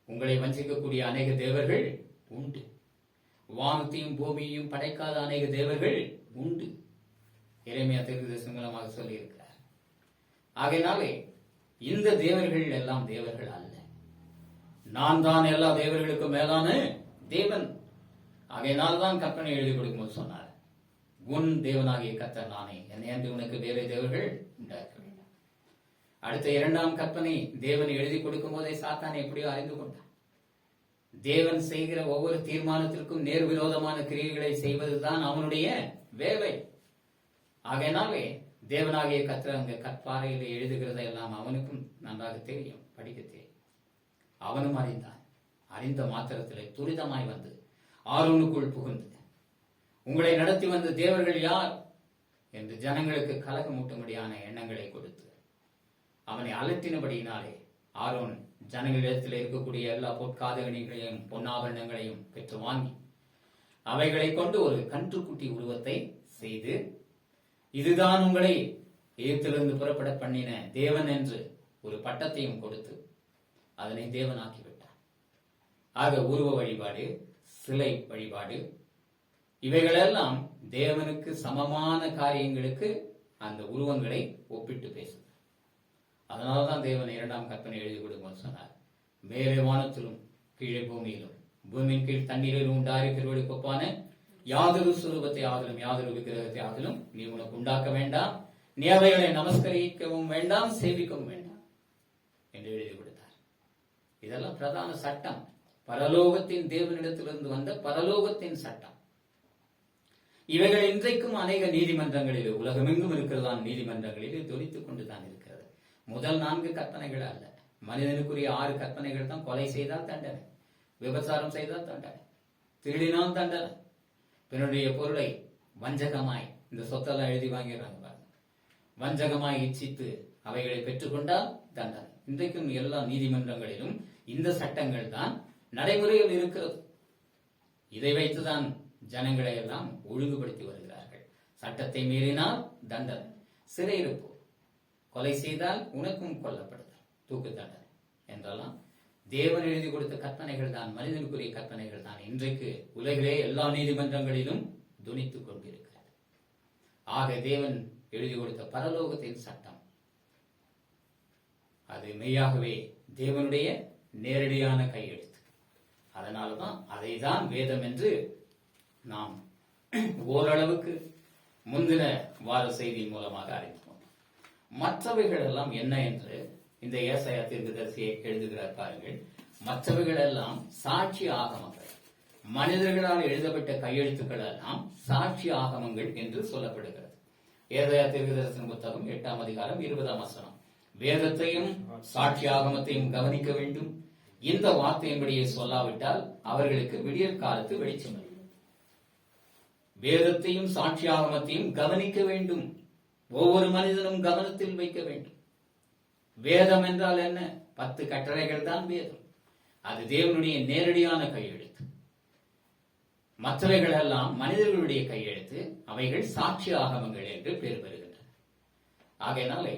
உங்களை வஞ்சிக்கக்கூடிய அநேக தேவர்கள் உண்டு, வானத்தையும் பூமியையும் படைக்காத அநேக தேவர்கள் உண்டு. எரேமியா தீர்க்கதரிசி மூலமாக சொல்லி இருக்கிறார். ஆகையினாலே இந்த தேவர்கள் எல்லாம் தேவர்கள் அல்ல, நான் தான் எல்லா தேவர்களுக்கும் மேலான தேவன். ஆகையினால்தான் கற்பனை எழுதி கொடுக்கும்போது சொன்னார், உன் தேவனாகிய கர்த்தர் நானே, என்னை உனக்கு வேறு தேவர்கள் உண்டாக்க வேண்டும். அடுத்த 2ஆம் கற்பனை தேவன் எழுதி கொடுக்கும் போதே சாத்தான் எப்படியோ அறிந்து கொண்டான். தேவன் செய்கிற ஒவ்வொரு தீர்மானத்திற்கும் நேர்விரோதமான கிரியைகளை செய்வதுதான் அவனுடைய வேலை. ஆகையினாலே தேவனாகிய கர்த்தர் அங்க கற்பாறையில எழுதுகிறத எல்லாம் அவனுக்கும் நன்றாக தெரியும், படிக்க தெரியும். அவனும் அறிந்தான். அறிந்த மாத்திரத்திலே துரிதமாய் வந்து ஆரோனுக்குள் புகுந்து, உங்களை நடத்தி வந்த தேவர்கள் யார் என்று ஜனங்களுக்கு கலக்கமூட்டும்படியான எண்ணங்களை கொடுத்து அவனை அலட்டினபடியினாலே ஆரோன் ஜனங்களிடத்தில் இருக்கக்கூடிய எல்லா பொற்காதகணிகளையும் பொன்னாபரணங்களையும் பெற்று வாங்கி அவைகளை கொண்டு ஒரு கன்றுக்குட்டி உருவத்தை செய்து, இதுதான் உங்களை எகிப்திலிருந்து புறப்பட பண்ணின தேவன் என்று ஒரு பட்டத்தையும் கொடுத்து அதனை தேவனாக்கிவிட்டார். ஆக உருவ வழிபாடு, சிலை வழிபாடு, இவைகளெல்லாம் தேவனுக்கு சமமான காரியங்களுக்கு அந்த உருவங்களை ஒப்பிட்டு பேசுது. அதனால்தான் தேவன் 2ஆம் கற்பனை எழுதி கொடுக்கும் சொன்னார், மேலே வானத்திலும் கீழே பூமியிலும் பூமியின் கீழ் தண்ணீரில் உண்டாயிருக்கிறவர்களுக்கு ஒப்பான யாதொரு சுரூபத்தை ஆதலும் யாதொரு விக்கிரகத்தை ஆதலும் நீ உனக்கு உண்டாக்க வேண்டாம், நீ அவைகளை நமஸ்கரிக்கவும் வேண்டாம், சேவிக்கவும் வேண்டாம் என்று எழுதி கொடுத்தார். இதெல்லாம் பிரதான சட்டம், பரலோகத்தின் தேவனிடத்திலிருந்து வந்த பரலோகத்தின் சட்டம். இவைகள் இன்றைக்கும் அநேக நீதிமன்றங்களில், உலகமெங்கும் இருக்கிறதான நீதிமன்றங்களில் துடித்துக் கொண்டுதான் இருக்கிறது. முதல் 4 கற்பனைகள் அல்ல, மனிதனுக்குரிய 6 கற்பனைகள் தான். கொலை செய்தால் தண்டனை, விபச்சாரம் செய்தால் தண்டனை, திருடினால் தண்டனை, பிறனுடைய பொருளை வஞ்சகமாய், இந்த சொத்தெல்லாம் எழுதி வாங்கிறாங்க பாருங்க, வஞ்சகமாய் இச்சித்து அவைகளை பெற்றுக்கொண்டால் தண்டனை. இன்றைக்கும் எல்லா நீதிமன்றங்களிலும் இந்த சட்டங்கள் தான் நடைமுறையில் இருக்கிறது. இதை வைத்துதான் ஜனங்களை எல்லாம் ஒழுங்குபடுத்தி வருகிறார்கள். சட்டத்தை மீறினால் தண்டனை, சிறையிருப்பு, கொலை செய்தால் உனக்கும் கொல்லப்படுதல், தூக்கு தண்டனை என்றெல்லாம் தேவன் எழுதி கொடுத்த கற்பனைகள் தான், மனிதனுக்குரிய கற்பனைகள் தான் இன்றைக்கு உலகிலே எல்லா நீதிமன்றங்களிலும் துணித்துக் கொண்டிருக்கிறது. ஆக தேவன் எழுதி கொடுத்த பரலோகத்தின் சட்டம் அது மெய்யாகவே தேவனுடைய நேரடியான கையெழுத்து. அதனால்தான் அதை தான் வேதம் என்று நாம் ஓரளவுக்கு முந்தின வார செய்தியின் மூலமாக அறிந்தோம். மற்றவைகள் எல்லாம் என்ன என்று இந்த ஏசாயா தீர்க்கதரிசியை எழுதுகிறார் பாருங்கள். மற்றவைகள் எல்லாம் சாட்சி ஆகமங்கள், மனிதர்களால் எழுதப்பட்ட கையெழுத்துக்கள் எல்லாம் சாட்சி ஆகமங்கள் என்று சொல்லப்படுகிறது. ஏசாயா தீர்க்கதரிசன புத்தகம் 8ஆம் அதிகாரம் 20ஆம் வசனம். வேதத்தையும் சாட்சி ஆகமத்தையும் கவனிக்க வேண்டும், இந்த வார்த்தையின்படியே சொல்லாவிட்டால் அவர்களுக்கு விடியற் காலத்து வெளிச்சம் இல்லை. வேதத்தையும் சாட்சி ஆகமத்தையும் கவனிக்க வேண்டும், ஒவ்வொரு மனிதனும் கவனத்தில் வைக்க வேண்டும். வேதம் என்றால் என்ன? 10 கட்டளைகள் தான் வேதம். அது தேவனுடைய நேரடியான கையெழுத்து. மற்றவைகள் எல்லாம் மனிதர்களுடைய கையெழுத்து, அவைகள் சாட்சி ஆகமங்கள் என்று பெயர் பெறுகின்றன. ஆகையினாலே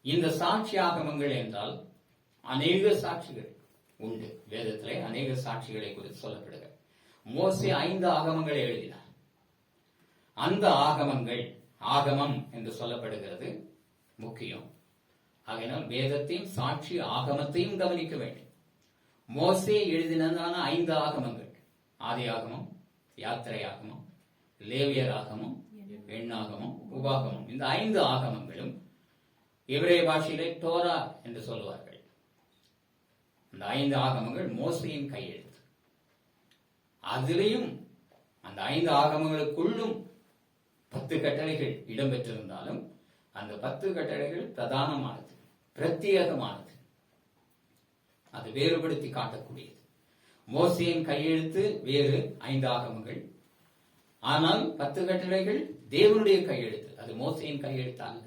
இந்த சாட்சி ஆகமங்கள் என்றால் அநேக சாட்சிகள் உண்டு. வேதத்திலே அநேக சாட்சிகளை குறித்து சொல்லப்படுகிறது. மோசே 5 ஆகமங்களை எழுதினார். அந்த ஆகமங்கள், ஆகமம் என்று சொல்லப்படுகிறது, முக்கியம். ஆகையினால் வேதத்தையும் சாட்சி ஆகமத்தையும் கவனிக்க வேண்டும். மோசே எழுதினதான 5 ஆகமங்கள், ஆதி ஆகமம், யாத்திரை ஆகமம், லேவியர் ஆகமம், எண்ணாகமம், உபாகமம், இந்த 5 ஆகமங்களும் எபிரேய பாஷையிலே டோரா என்று சொல்லுவார்கள். அந்த 5 ஆகமங்கள் மோசேயின் கையெழுத்து. அதிலேயும் அந்த 5 ஆகமங்களுக்குள்ளும் 10 கட்டளைகள் இடம்பெற்றிருந்தாலும் அந்த 10 கட்டளைகள் பிரதானமானது, பிரத்யேகமானது, அது வேறுபடுத்தி காட்டக்கூடியது. மோசேயின் கையெழுத்து வேறு 5 ஆகமங்கள். ஆனால் 10 கட்டளைகள் தேவனுடைய கையெழுத்து, அது மோசேயின் கையெழுத்து அல்ல.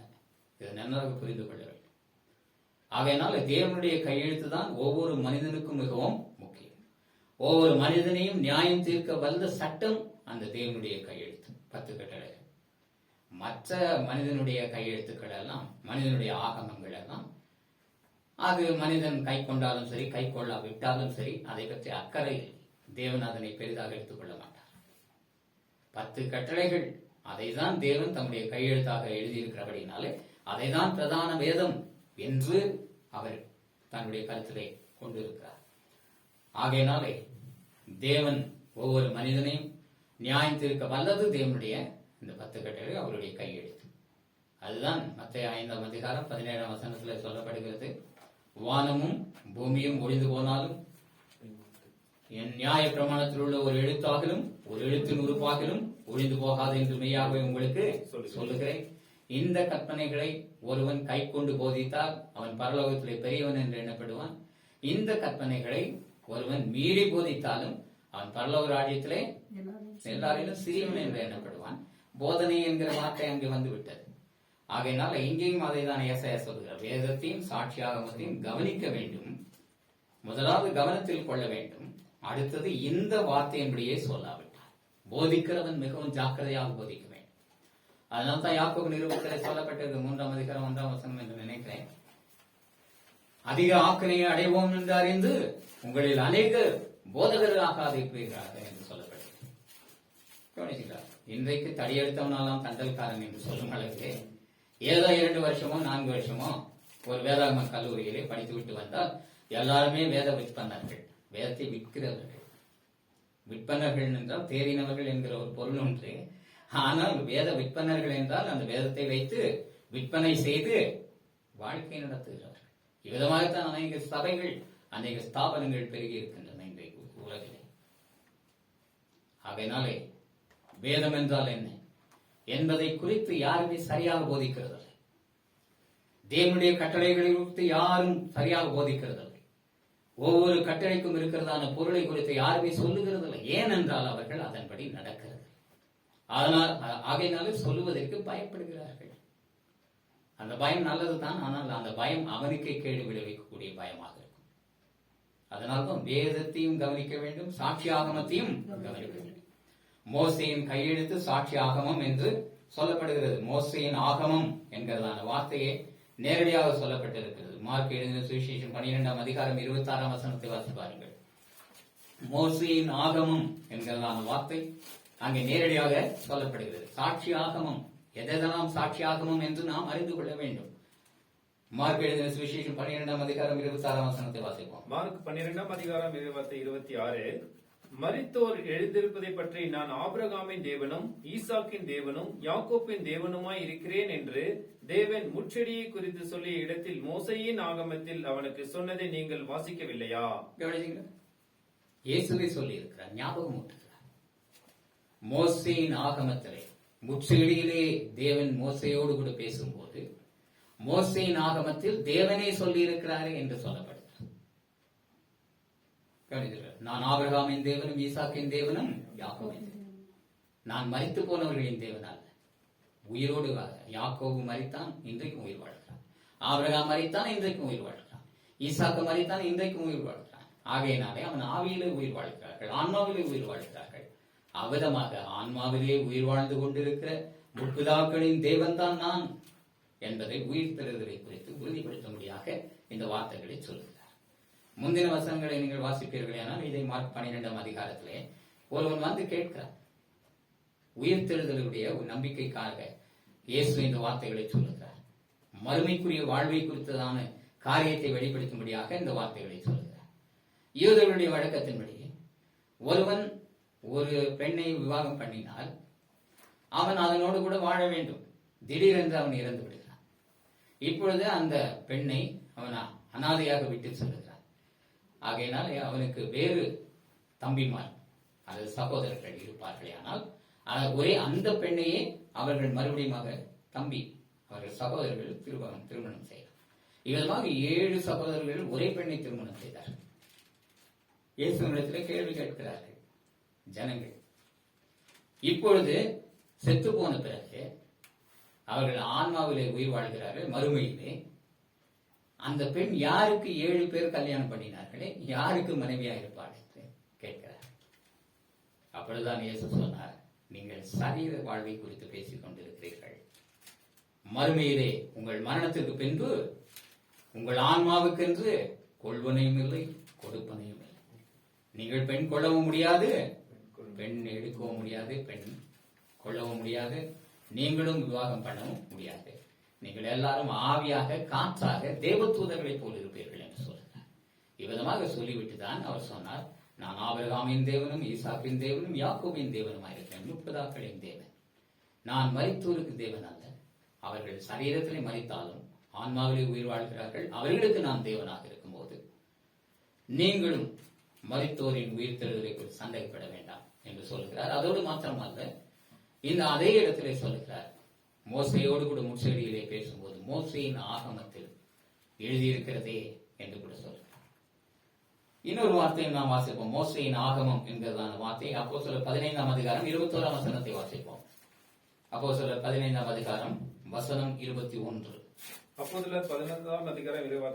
இதை நன்றாக புரிந்து கொள்ள வேண்டும். ஆகையினால் தேவனுடைய கையெழுத்து தான் ஒவ்வொரு மனிதனுக்கும் மிகவும் முக்கியம். ஒவ்வொரு மனிதனையும் நியாயம் தீர்க்க வல்ல சட்டம் அந்த தேவனுடைய கையெழுத்து, 10 கட்டளைகள். மற்ற மனிதனுடைய கையெழுத்துக்கள் எல்லாம், மனிதனுடைய ஆகமங்கள் எல்லாம், அது மனிதன் கை கொண்டாலும் சரி, கை கொள்ளாவிட்டாலும் சரி, அதை பற்றி அக்கறை தேவன் அதனை பெரிதாக எடுத்துக் கொள்ள மாட்டார். 10 கட்டளைகள், அதை தான் தேவன் தம்முடைய கையெழுத்தாக எழுதியிருக்கிறபடினாலே அதை தான் பிரதான வேதம் என்று அவர் தன்னுடைய கருத்திலே கொண்டிருக்கிறார். ஆகையினாலே தேவன் ஒவ்வொரு மனிதனையும் நியாயம் தீர்க்க வல்லது தேவனுடைய இந்த 10 கட்டளைகள், அவருடைய கையெழுத்து. அதுதான் மத்தேயு 5ஆம் அதிகாரம் 17ஆம் வசனத்தில் சொல்லப்படுகிறது. வானமும் பூமியும் ஒழிந்து போனாலும் என் நியாய பிரமாணத்தில் உள்ள ஒரு எழுத்தாகலும் ஒரு எழுத்தின் உறுப்பாகலும் ஒழிந்து போகாது என்று மெய்யாகவே உங்களுக்கு சொல்லுகிறேன். இந்த கற்பனைகளை ஒருவன் கை கொண்டு போதித்தால் அவன் பரலோகத்திலே பெரியவன் என்று எண்ணப்படுவான். இந்த கற்பனைகளை ஒருவன் மீறி போதித்தாலும் அவன் பரலோக ராஜ்யத்திலே எல்லாரிலும் சிறியவன் என்று எண்ணப்படுவான். போதனை என்கிற வார்த்தை அங்கே வந்து விட்டது. ஆகையினால் இங்கேயும் அதை தான் ஏசாயா சொல்கிறார். வேதத்தையும் சாட்சி ஆகமத்தையும் கவனிக்க வேண்டும். முதலாவது கவனத்தில் கொள்ள வேண்டும். அடுத்தது இந்த வார்த்தையின்படியே சொல்லாவிட்டார். போதிக்கிறவன் மிகவும் ஜாக்கிரதையாக போதிக்க வேண்டும். அதனால தான் யாக்கோபு நிருபத்திலே சொல்லப்பட்டது 3ஆம் அதிகாரம் 1ஆம் வசனம் என்று நினைக்கிறேன். அதிக ஆக்கினையை அடைவோம் என்று அறிந்து உங்களில் அநேகர் போதகர்களாக இருக்கிறார்கள் என்று சொல்லப்பட்டது. கவனிச்சுக்கிறார். இன்றைக்கு தடியெடுத்தவனாலாம் தண்டல்காரன் என்று சொல்லும் அளவுக்கு ஏதோ 2 வருஷமோ 4 வருஷமோ ஒரு வேதாகம கல்லூரியிலே படித்துவிட்டு வந்தால் எல்லாருமே வேத விற்பனர்கள், வேதத்தை விற்கிறவர்கள். விற்பனர்கள் என்றால் தேறினவர்கள் என்கிற ஒரு பொருள் ஒன்று. ஆனால் வேத விற்பனர்கள் என்றால் அந்த வேதத்தை வைத்து விற்பனை செய்து வாழ்க்கை நடத்துகிறார்கள். இவ்விதமாகத்தான் அநேக சபைகள், அநேக ஸ்தாபனங்கள் பெருகி இருக்கின்றன இன்றைக்கு உலகிலே. ஆகையினாலே வேதம் என்றால் என்ன? என்பதை குறித்து யாருமே சரியாக போதிக்கிறதில்லை. தேவனுடைய கட்டளைகளை குறித்து யாரும் சரியாக போதிக்கிறதில்லை. ஒவ்வொரு கட்டளைக்கும் இருக்கிறதான பொருளை குறித்து யாருமே சொல்லுகிறதில்லை. ஏனென்றால் அவர்கள் அதன்படி நடக்கிறது. அதனால் ஆகையினாலே சொல்லுவதற்கு பயப்படுகிறார்கள். அந்த பயம் நல்லதுதான், ஆனால் அந்த பயம் அவனுக்கே கேடு விளைவிக்கக்கூடிய பயமாக இருக்கும். அதனால்தான் வேதத்தையும் கவனிக்க வேண்டும், சாட்சி ஆகமத்தையும் கவனிக்க வேண்டும். மோசேயின் கையெழுத்து சாட்சி ஆகமம் என்று சொல்லப்படுகிறது. மோசேயின் ஆகமம் என்கிறதான வார்த்தையே நேரடியாக சொல்லப்பட்டிருக்கிறது. மார்க் எழுதின சுவிசேஷம் 12ஆம் அதிகாரம் 26ஆம் வசனத்தை வாசி பாருங்கள். மோசேயின் ஆகமம் என்கிறதான வார்த்தை அங்கே நேரடியாக சொல்லப்படுகிறது. சாட்சி ஆகமம், எதெல்லாம் சாட்சி ஆகமம் என்று நாம் அறிந்து கொள்ள வேண்டும். மார்க் எழுதின சுவிசேஷம் 12ஆம் அதிகாரம் 26ஆம் வசனத்தை வாசிப்போம். மார்க் 12ஆம் அதிகாரம் 26. மரித்தோர் எழுந்திருப்பதை பற்றி நான் ஆபிரகாமின் தேவனும் ஈசாக்கின் தேவனும் யாக்கோப்பின் தேவனுமாய் இருக்கிறேன் என்று தேவன் முச்செடியை குறித்து சொல்லிய இடத்தில் மோசேயின் ஆகமத்தில் அவனுக்கு சொன்னதை நீங்கள் வாசிக்கவில்லையா? கவனிங்க, இயேசுவே சொல்லி இருக்கிறார், ஞாபகம் ஊட்டுகிறார். மோசேயின் ஆகமத்திலே முச்செடியிலே தேவன் மோசையோடு கூட பேசும்போது மோசேயின் ஆகமத்தில் தேவனே சொல்லி இருக்கிறாரே என்று சொல்லப்படுகிறது. நான் ஆபிரகாமின் தேவனும் ஈசாக்கின் தேவனும் யாக்கோபின் தேவனும். நான் மரித்து போனவர்களின் தேவன் அல்ல, உயிரோடு. யாக்கோபு மரித்தான், இன்றைக்கும் உயிர் வாழ்கிறான். ஆபிரகாம் மரித்தான், இன்றைக்கும் உயிர் வாழ்கிறான். ஈசாக்கு மரித்தான், இன்றைக்கும் உயிர் வாழ்கிறான். ஆகையினாலே அவன் ஆவியிலே உயிர் வாழ்கிறார்கள், ஆன்மாவிலே உயிர் வாழ்கிறார்கள். அவ்விதமாக ஆன்மாவிலே உயிர் வாழ்ந்து கொண்டிருக்கிற முற்பிதாக்களின் தேவன் தான் நான் என்பதை உயிர் பெறுதலை குறித்து உறுதிப்படுத்தும்படியாக இந்த வார்த்தைகளை சொல்கிறார். முந்தின வசனங்களை நீங்கள் வாசிப்பீர்கள். ஆனால் இதை மார்க் 12ஆம் அதிகாரத்திலே ஒருவன் வந்து கேட்கிறார். உயிர்த்தெழுதலுடைய ஒரு நம்பிக்கைக்காக இயேசு இந்த வார்த்தைகளை சொல்லுகிறார். மறுமைக்குரிய வாழ்வை குறித்ததான காரியத்தை வெளிப்படுத்தும்படியாக இந்த வார்த்தைகளை சொல்லுகிறார். யூதர்களுடைய வழக்கத்தின்படி ஒருவன் ஒரு பெண்ணை விவாகம் பண்ணினால் அவன் அதனோடு கூட வாழ வேண்டும். திடீரென்று அவன் இறந்து விடுகிறான். இப்பொழுது அந்த பெண்ணை அவன் அனாதையாக விட்டு செல்கிறான். ஆகையினால் அவனுக்கு வேறு தம்பிமார் அல்லது சகோதரர்கள் இருப்பார்களே, ஆனால் ஒரே அந்த பெண்ணையே அவர்கள் மறுபடியும் அவர்கள் சகோதரர்கள் திருமணம் செய்தார். இவ்விதமாக 7 சகோதரர்கள் ஒரே பெண்ணை திருமணம் செய்தார்கள். இயேசுவிடத்திலே கேள்வி கேட்கிறார்கள் ஜனங்கள். இப்பொழுது செத்து போன பிறகு அவர்கள் ஆன்மாவிலே உயிர் வாழ்கிறார்கள். மறுமையிலே அந்த பெண் யாருக்கு 7 பேர் கல்யாணம் பண்ணினார்களே, யாருக்கு மனைவியா இருப்பாள் என்று கேட்கிறார். அப்பொழுதுதான் இயேசு சொன்னார், நீங்கள் சரீர வாழ்வை குறித்து பேசிக் கொண்டிருக்கிறீர்கள். மறுமையிலே உங்கள் மரணத்திற்கு பின்பு உங்கள் ஆன்மாவுக்கென்று கொள்வனையும் இல்லை, கொடுப்பனையும் இல்லை. நீங்கள் பெண் கொள்ளவும் முடியாது, பெண் எடுக்கவும் முடியாது, பெண் கொள்ளவும் முடியாது, நீங்களும் விவாகம் பண்ணவும் முடியாது. நீங்கள் எல்லாரும் ஆவியாக காற்றாக தேவதூதர்களை போல் இருப்பீர்கள் என்று சொல்கிறார். இவ்விதமாக சொல்லிவிட்டுதான் அவர் சொன்னார், நான் ஆபிரகாமின் தேவனும் ஈசாக்கின் தேவனும் யாக்கோபின் தேவனுமாயிருக்கிறேன், முற்பிதாக்களின் தேவன். நான் மரித்தோருக்கு தேவன் அல்ல. அவர்கள் சரீரத்திலே மரித்தாலும் ஆன்மாவிலே உயிர் வாழ்கிறார்கள். அவர்களுக்கு நான் தேவனாக இருக்கும்போது நீங்களும் மரித்தோரின் உயிர்த்தெழுதலை குறித்து சந்தேகப்பட வேண்டாம் என்று சொல்கிறார். அதோடு மாத்திரமல்ல, இந்த அதே இடத்திலே சொல்கிறார், மோசையோடு கூட முச்செடியிலே பேசும்போது மோசையின் ஆகமத்தில் எழுதியிருக்கிறதே என்று கூட சொல்கிறார். இன்னொரு வார்த்தையை நாம் வாசிப்போம். மோசையின் ஆகமம் என்கிறதான வார்த்தை அப்போஸ்தலர் 15ஆம் அதிகாரம் 21ஆம் வசனத்தை வாசிப்போம். அப்போஸ்தலர் 15ஆம் அதிகாரம் வசனம் 21. அப்போஸ்தலர் 15ஆம் அதிகாரம் 21.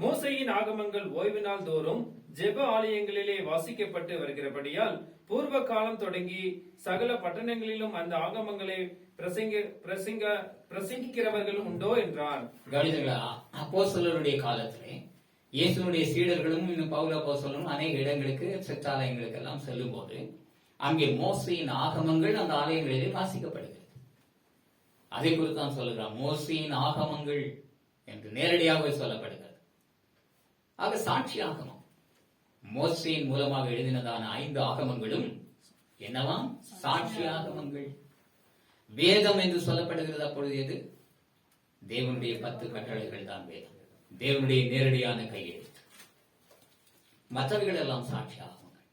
மோசையின் ஆகமங்கள் ஓய்வு நாள் தோறும் ஜெப ஆலயங்களிலே வாசிக்கப்பட்டு வருகிறபடியால் பூர்வ காலம் தொடங்கி சகல பட்டணங்களிலும் அந்த ஆகமங்களை பிரசங்கிக்கிறவர்களும் உண்டோ என்றான். அப்போஸ்தலருடைய காலத்திலே இயேசுனுடைய சீடர்களும் இன்னும் பவுல் அப்போஸ்தலரும் அநேக இடங்களுக்கு சிற்றாலயங்களுக்கு எல்லாம் செல்லும் போது அங்கே மோசையின் ஆகமங்கள் அந்த ஆலயங்களிலே வாசிக்கப்படுகிறது. அதை குறித்து தான் சொல்லுகிறான், மோசையின் ஆகமங்கள் என்று நேரடியாக சொல்லப்படுகிறது. ஆக சாட்சி ஆகமம், மோசையின் மூலமாக எழுதினதான 5 ஆகமங்களும் என்னவாம்? சாட்சி ஆகமங்கள். வேதம் என்று சொல்லப்படுகிறது. அப்பொழுது எது? தேவனுடைய 10 கட்டளைகள் தான் வேதம், தேவனுடைய நேரடியான கையெழுத்து. மற்றவைகள் எல்லாம் சாட்சி ஆகமங்கள்.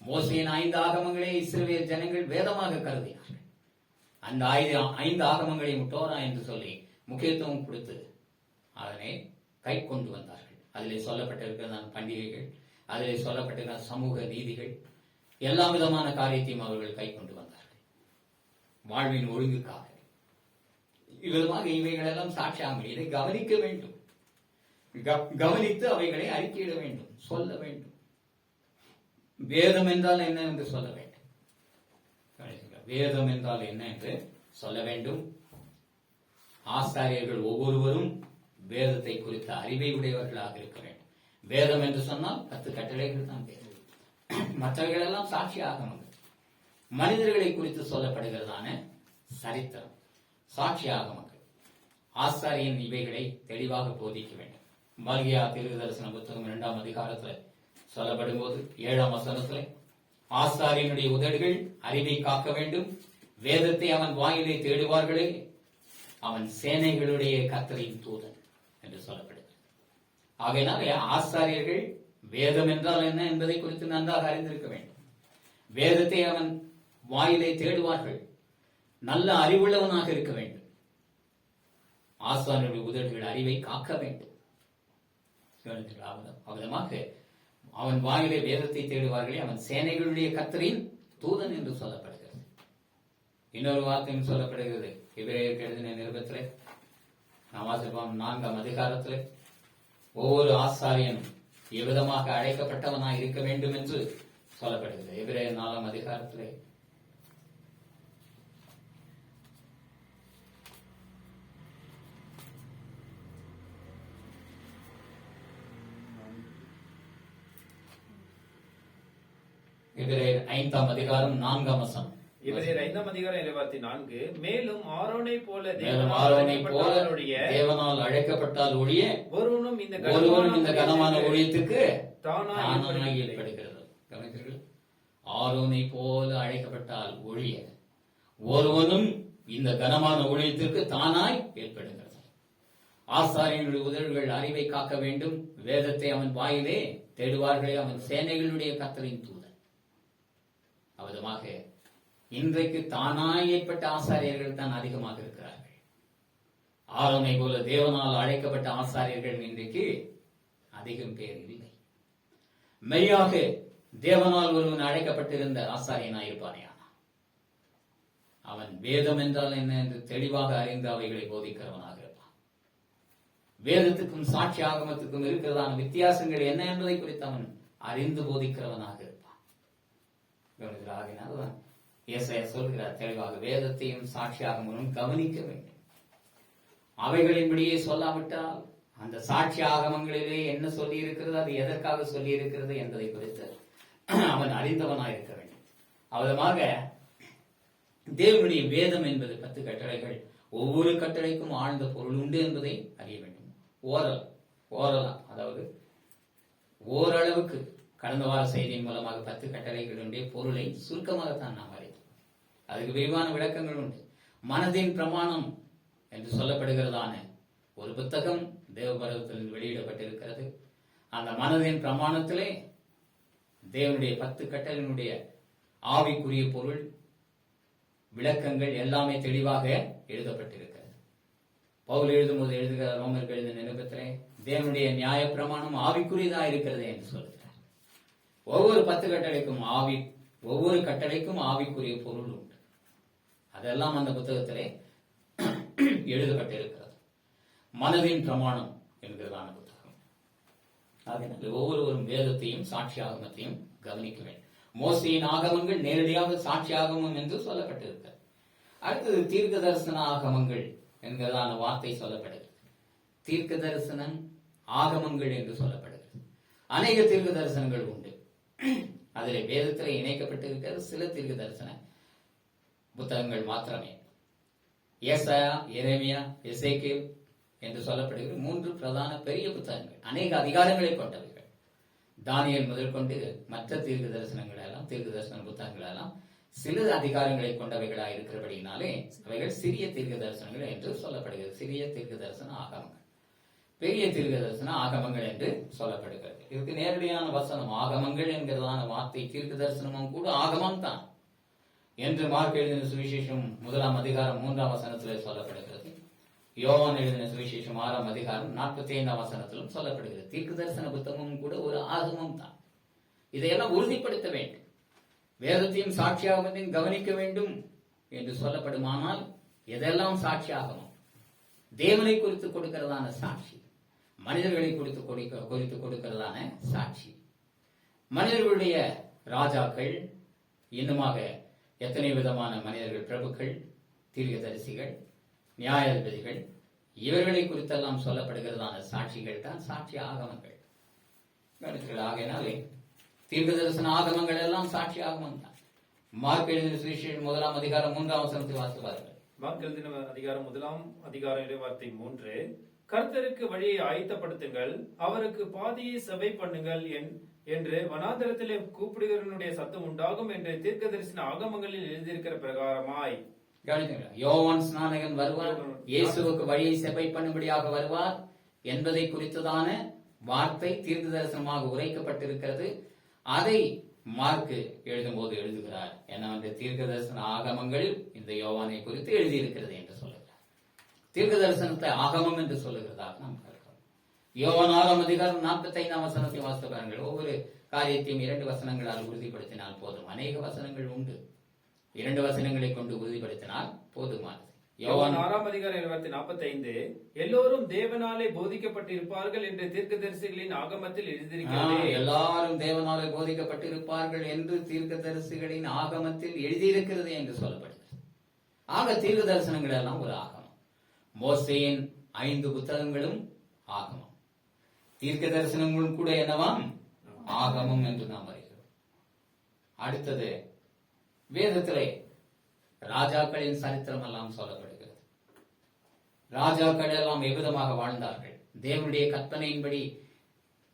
மோசேயின் 5 ஆகமங்களே இஸ்ரவேல் ஜனங்கள் வேதமாக கருதினார்கள். அந்த 5 ஆகமங்களையும் டோரா என்று சொல்லி முக்கியத்துவம் கொடுத்து அதனை கை கொண்டு வந்தார்கள். அதிலே சொல்லப்பட்டிருக்கிற பண்டிகைகள், அதிலே சொல்லப்பட்டிருக்கிற சமூக நீதிகள், எல்லா விதமான காரியத்தையும் அவர்கள் கை கொண்டு வந்தார்கள் வாழ்வின் ஒழுங்குக்காக. இவ்விதமாக இவைகளெல்லாம் சாட்சியாமல் இதை கவனிக்க வேண்டும். கவனித்து அவைகளை அறிக்கையிட வேண்டும், சொல்ல வேண்டும். வேதம் என்றால் என்ன என்று சொல்ல வேண்டும். வேதம் என்றால் என்ன என்று சொல்ல வேண்டும். ஆசாரியர்கள் ஒவ்வொருவரும் வேதத்தை குறித்த அறிவை உடையவர்களாக இருக்க வேண்டும். வேதம் என்று சொன்னால் 10 கட்டளைகள் தான் வேதம். மற்றவைகள் எல்லாம் சாட்சி ஆகமங்கள், மனிதர்களை குறித்து சொல்லப்படுகிறதான சரித்திரம், சாட்சி ஆகமங்கள். ஆசாரியன் இவைகளை தெளிவாக போதிக்க வேண்டும். மல்கியா தீர்க்கதரிசன புத்தகம் 2ஆம் அதிகாரத்தில் சொல்லப்படும் போது 7ஆம் வசனத்தில் ஆசாரியனுடைய உதடுகள் அறிவை காக்க வேண்டும், வேதத்தை அவன் வாயிலை தேடுவார்களே, அவன் சேனைகளுடைய கர்த்தரின் தூதன் என்று சொல்லப்படுகிறது. ஆகையினால் ஆசாரியர்கள் வேதம் என்றால் என்ன என்பதை குறித்து நன்றாக அறிந்திருக்க வேண்டும். வேதத்தை அவன் வாயிலை தேடுவார்கள், நல்ல அறிவுள்ளவனாக இருக்க வேண்டும். ஆசாரியனுடைய உதடுகள் அறிவை காக்க வேண்டும். அவ்விதமாக அவன் வாயிலே வேதத்தை தேடுவார்களே, அவன் சேனைகளுடைய கர்த்தரின் தூதன் என்று சொல்லப்படுகிறது. இன்னொரு வார்த்தையும் சொல்லப்படுகிறது எபிரேயருக்கு எழுதின நிருபத்திலே நாம் வாசிப்போம் 4ஆம் அதிகாரத்திலே ஒவ்வொரு ஆசாரியனும் எவ்விதமாக அழைக்கப்பட்டவனாய் இருக்க வேண்டும் என்று சொல்லப்படுகிறது. எபிரேயர் 4ஆம் அதிகாரத்திலே எபிரேயர் 5ஆம் அதிகாரம் 4ஆம் வசனம். எபிரேயர் 5ஆம் அதிகாரம் 24. மேலும் ஆரோனை போல தேவனால் அழைக்கப்பட்டால் ஒழிய ஒருவனும் இந்த கனமான ஊழியத்துக்கு தானாய் ஈடுபடுகிறது. கவனித்தீர்கள்? ஆரோனை போல அழைக்கப்பட்டால் ஒழிய ஒருவனும் இந்த கனமான ஊழியத்திற்கு தானாய் ஏற்படுகிறது. ஆசாரியனுடைய உதடுகள் அறிவை காக்க வேண்டும், வேதத்தை அவன் வாயிலே தேடுவார்களே, அவன் சேனைகளுடைய கர்த்தரின் தூதன். அவ்விதமாக இன்றைக்கு தானாய் ஏற்பட்ட ஆசாரியர்கள் தான் அதிகமாக இருக்கிறார்கள். ஆரோனை போல தேவனால் அழைக்கப்பட்ட ஆசாரியர்கள் இன்றைக்கு அதிகம் பேர் இல்லை. மெய்யாக தேவனால் ஒருவன் அழைக்கப்பட்டிருந்த ஆசாரியனாயிருப்பானே, அவன் வேதம் என்றால் என்ன என்று தெளிவாக அறிந்து அவைகளை போதிக்கிறவனாக இருப்பான். வேதத்துக்கும் சாட்சி ஆகமத்துக்கும் இருக்கிறதான வித்தியாசங்கள் என்ன என்பதை குறித்து அவன் அறிந்து போதிக்கிறவனாக இருப்பான். ஏசாயா சொல்கிறார் தெளிவாக, வேதத்தையும் சாட்சி ஆகமமும் கவனிக்க வேண்டும். அவைகளின்படியே சொல்லாவிட்டால் அந்த சாட்சி ஆகமங்களிலே என்ன சொல்லி இருக்கிறது, அது எதற்காக சொல்லி இருக்கிறது என்பதை குறித்து அவன் அறிந்தவனாய் இருக்க வேண்டும். அவ்விதமாக தேவனுடைய வேதம் என்பது 10 கட்டளைகள். ஒவ்வொரு கட்டளைக்கும் ஆழ்ந்த பொருள் உண்டு என்பதை அறிய வேண்டும். ஓரலா அதாவது ஓரளவுக்கு கடந்த வார செய்தியின் மூலமாக 10 கட்டளைகளுடைய பொருளை சுருக்கமாகத்தான் நாம் அறிந்தோம். அதுக்கு விரிவான விளக்கங்கள் உண்டு. மனதின் பிரமாணம் என்று சொல்லப்படுகிறதான ஒரு புத்தகம் தேவபரதத்தில் வெளியிடப்பட்டிருக்கிறது. அந்த மனதின் பிரமாணத்திலே தேவனுடைய 10 கட்டளையினுடைய ஆவிக்குரிய பொருள் விளக்கங்கள் எல்லாமே தெளிவாக எழுதப்பட்டிருக்கிறது. பவுல் எழுதும்போது எழுதுகிற ரோமருக்கு எழுதின நிருபத்திலே தேவனுடைய நியாய பிரமாணம் ஆவிக்குரியதா இருக்கிறது என்று சொல்கிறார். ஒவ்வொரு 10 கட்டளைக்கும் ஒவ்வொரு கட்டளைக்கும் ஆவிக்குரிய பொருள் உண்டு. அதெல்லாம் அந்த புத்தகத்திலே எழுதப்பட்டிருக்கிறது. மனதின் பிரமாணம் என்கிறதான புத்தகம். அதனால் ஒவ்வொருவரும் வேதத்தையும் சாட்சி ஆகமத்தையும் கவனிக்க வேண்டும். மோசேயின் ஆகமங்கள் நேரடியாக சாட்சி ஆகமம் என்று சொல்லப்பட்டிருக்கிறது. அடுத்தது தீர்க்க தரிசன ஆகமங்கள் என்கிறதான வார்த்தை சொல்லப்படுகிறது. தீர்க்க தரிசனம் ஆகமங்கள் என்று சொல்லப்படுகிறது. அநேக தீர்க்க தரிசனங்கள் உண்டு. அதில் வேதத்தில் இணைக்கப்பட்டிருக்கிறது சில தீர்க்க தரிசன புத்தகங்கள் மாத்திரமே. ஏசாயா, எரேமியா, எசேக்கியேல் என்று சொல்லப்படுகிற 3 பிரதான பெரிய புத்தகங்கள், அநேக அதிகாரங்களை கொண்டவைகள். தானியேல் முதல் கொண்டு மற்ற தீர்க்க தரிசனங்கள் எல்லாம், தீர்க்க தரிசன புத்தகங்கள் எல்லாம் சில அதிகாரங்களை கொண்டவைகளாக இருக்கிறபடினாலே அவைகள் சிறிய தீர்க்க தரிசனங்கள் என்று சொல்லப்படுகிறது. சிறிய தீர்க்க தரிசன ஆகமங்கள். பெரிய தீர்க்க தரிசனம் ஆகமங்கள் என்று சொல்லப்படுகிறது. இதுக்கு நேரடியான வசனம் ஆகமங்கள் என்கிறதான வார்த்தை தீர்க்க தரிசனமும் கூட ஆகமம் தான் என்று மார்க் எழுதின சுவிசேஷம் 1 அதிகாரம் 3 வசனத்தில் சொல்லப்படுகிறது. யோவான் எழுதின சுவிசேஷம் 6 அதிகாரம் 45 வசனத்திலும் சொல்லப்படுகிறது. தீர்க்க தரிசன புத்தகமும் கூட ஒரு ஆகமம் தான். இதையெல்லாம் உறுதிப்படுத்த வேண்டும். வேதத்தையும் சாட்சியாகத்தையும் கவனிக்க வேண்டும் என்று சொல்லப்படுமானால் எதெல்லாம் சாட்சியாகமோ தேவனை குறித்து கொடுக்கிறதான சாட்சி, மனிதர்களை குறித்து கொடுக்கிறதான சாட்சி, மனிதர்களுடைய ராஜாக்கள், இன்னுமாக எத்தனை விதமான மனிதர்கள், பிரபுக்கள், தீர்க்கதரிசிகள், நியாயாதிபதிகள், இவர்களை குறித்தெல்லாம் சொல்லப்படுகிறதான சாட்சிகள் தான் சாட்சி ஆகமங்கள். ஆகையினாலே தீர்க்க தரிசன ஆகமங்கள் எல்லாம் சாட்சி ஆகமம் தான். மார்க் எழுதின சுவிசேஷம் 1 அதிகாரம் 3 வசனத்தை வாசிப்பார்கள். மார்க் எழுதின அதிகாரம் 1 அதிகாரம் இறைவார்த்தை 3, கர்த்தருக்கு வழியை ஆயத்தப்படுத்துங்கள், அவருக்கு பாதையை செவை பண்ணுங்கள் என்று வனாந்தரத்திலே கூப்பிடுகிறவனுடைய சத்தம் உண்டாகும் என்று தீர்க்க தரிசன ஆகமங்களில் எழுதியிருக்கிற பிரகாரமாய். யோவான் ஸ்நானகன் வருவார், இயேசுவுக்கு வழியை செவை பண்ணும்படியாக வருவார் என்பதை குறித்ததான வார்த்தை தீர்க்க தரிசனமாக உரைக்கப்பட்டிருக்கிறது. அதை மார்க் எழுதும் போது எழுதுகிறார். என்னவென்று தீர்க்க தரிசன ஆகமங்களில் இந்த யோவானை குறித்து எழுதியிருக்கிறது என்று சொல்லுகிறார். தீர்க்க தரிசனத்தை ஆகமம் என்று சொல்லுகிறதாக நாம் பார்க்கிறோம். யோவான் 6 அதிகாரம் 45 வசனத்தை வாசித்து பாருங்கள். ஒவ்வொரு காரியத்தையும் 2 வசனங்களால் உறுதிப்படுத்தினால் போதும். அநேக வசனங்கள் உண்டு, 2 வசனங்களை கொண்டு உறுதிப்படுத்தினால் போதுமானது. யோவான் 6 அதிகாரம் 45, எல்லோரும் தேவனாலே போதிக்கப்பட்டிருப்பார்கள் என்று தீர்க்கதரிசிகளின் ஆகமத்தில் எழுதியிருக்கிறது. எல்லாரும் தேவனாலே போதிக்கப்பட்டிருப்பார்கள் என்று தீர்க்கதரிசிகளின் ஆகமத்தில் எழுதியிருக்கிறது என்று சொல்லப்படுகிறது. ஆக தீர்க்க தரிசனங்கள் எல்லாம் ஒரு ஆகமம். மோசேயின் 5 புத்தகங்களும் ஆகமம். தீர்க்க தரிசனங்களும் கூட என்னவாம்? ஆகமம் என்று நாம் அறிகிறோம். அடுத்தது வேதத்திலே ராஜாக்களின் சரித்திரம் எல்லாம் சொல்லப்படுகிறது. ராஜாக்கள் எல்லாம் எவ்விதமாக வாழ்ந்தார்கள்? தேவனுடைய கற்பனையின்படி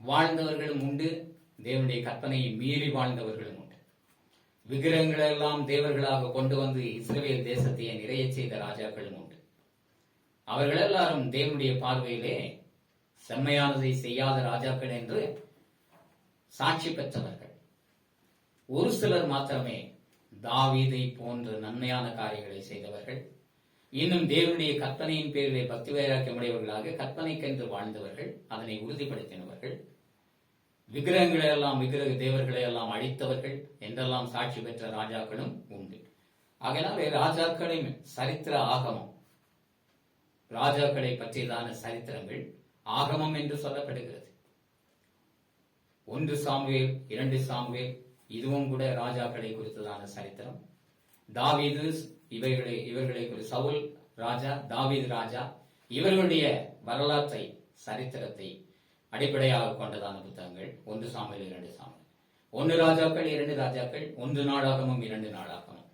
வாழ்ந்தவர்களும் உண்டு, தேவனுடைய கற்பனையை மீறி வாழ்ந்தவர்களும் உண்டு. விக்கிரகங்களை எல்லாம் தேவர்களாக கொண்டு வந்து இஸ்ரவேல் தேசத்தை நிறைய செய்த ராஜாக்களும் உண்டு. அவர்கள் எல்லாரும் தேவனுடைய பார்வையிலே செம்மையானதை செய்யாத ராஜாக்கள் என்று சாட்சி பெற்றவர்கள். ஒரு சிலர் மாத்திரமே தாவீதை போன்ற நன்மையான காரியங்களை செய்தவர்கள், இன்னும் தேவனுடைய கற்பனையின் பேரிலே பக்தி வைராக்கியமுடையவர்களாக கற்பனைக்கென்று வாழ்ந்தவர்கள், அதனை உறுதிப்படுத்தினவர்கள், விக்கிரக தேவர்களை எல்லாம் அழித்தவர்கள் என்றெல்லாம் சாட்சி பெற்ற ராஜாக்களும் உண்டு. ஆகையினாலே ராஜாக்களின் சரித்திர ஆகமம், ராஜாக்களை பற்றியதான சரித்திரங்கள் ஆகமம் என்று சொல்லப்படுகிறது. 1 சாமுவேல், 2 சாமுவேல், இதுவும் கூட ராஜாக்களை குறித்ததான சரித்திரம். தாவீது, இவர்களை சவுல் ராஜா, தாவீது ராஜா, இவர்களுடைய வரலாற்றை, சரித்திரத்தை அடிப்படையாக கொண்டதான புத்தகங்கள் 1 சாமுவேல், 2 சாமுவேல். 1 ராஜாக்கள், 2 ராஜாக்கள், 1 நாளாகமும், 2 நாளாகமும்.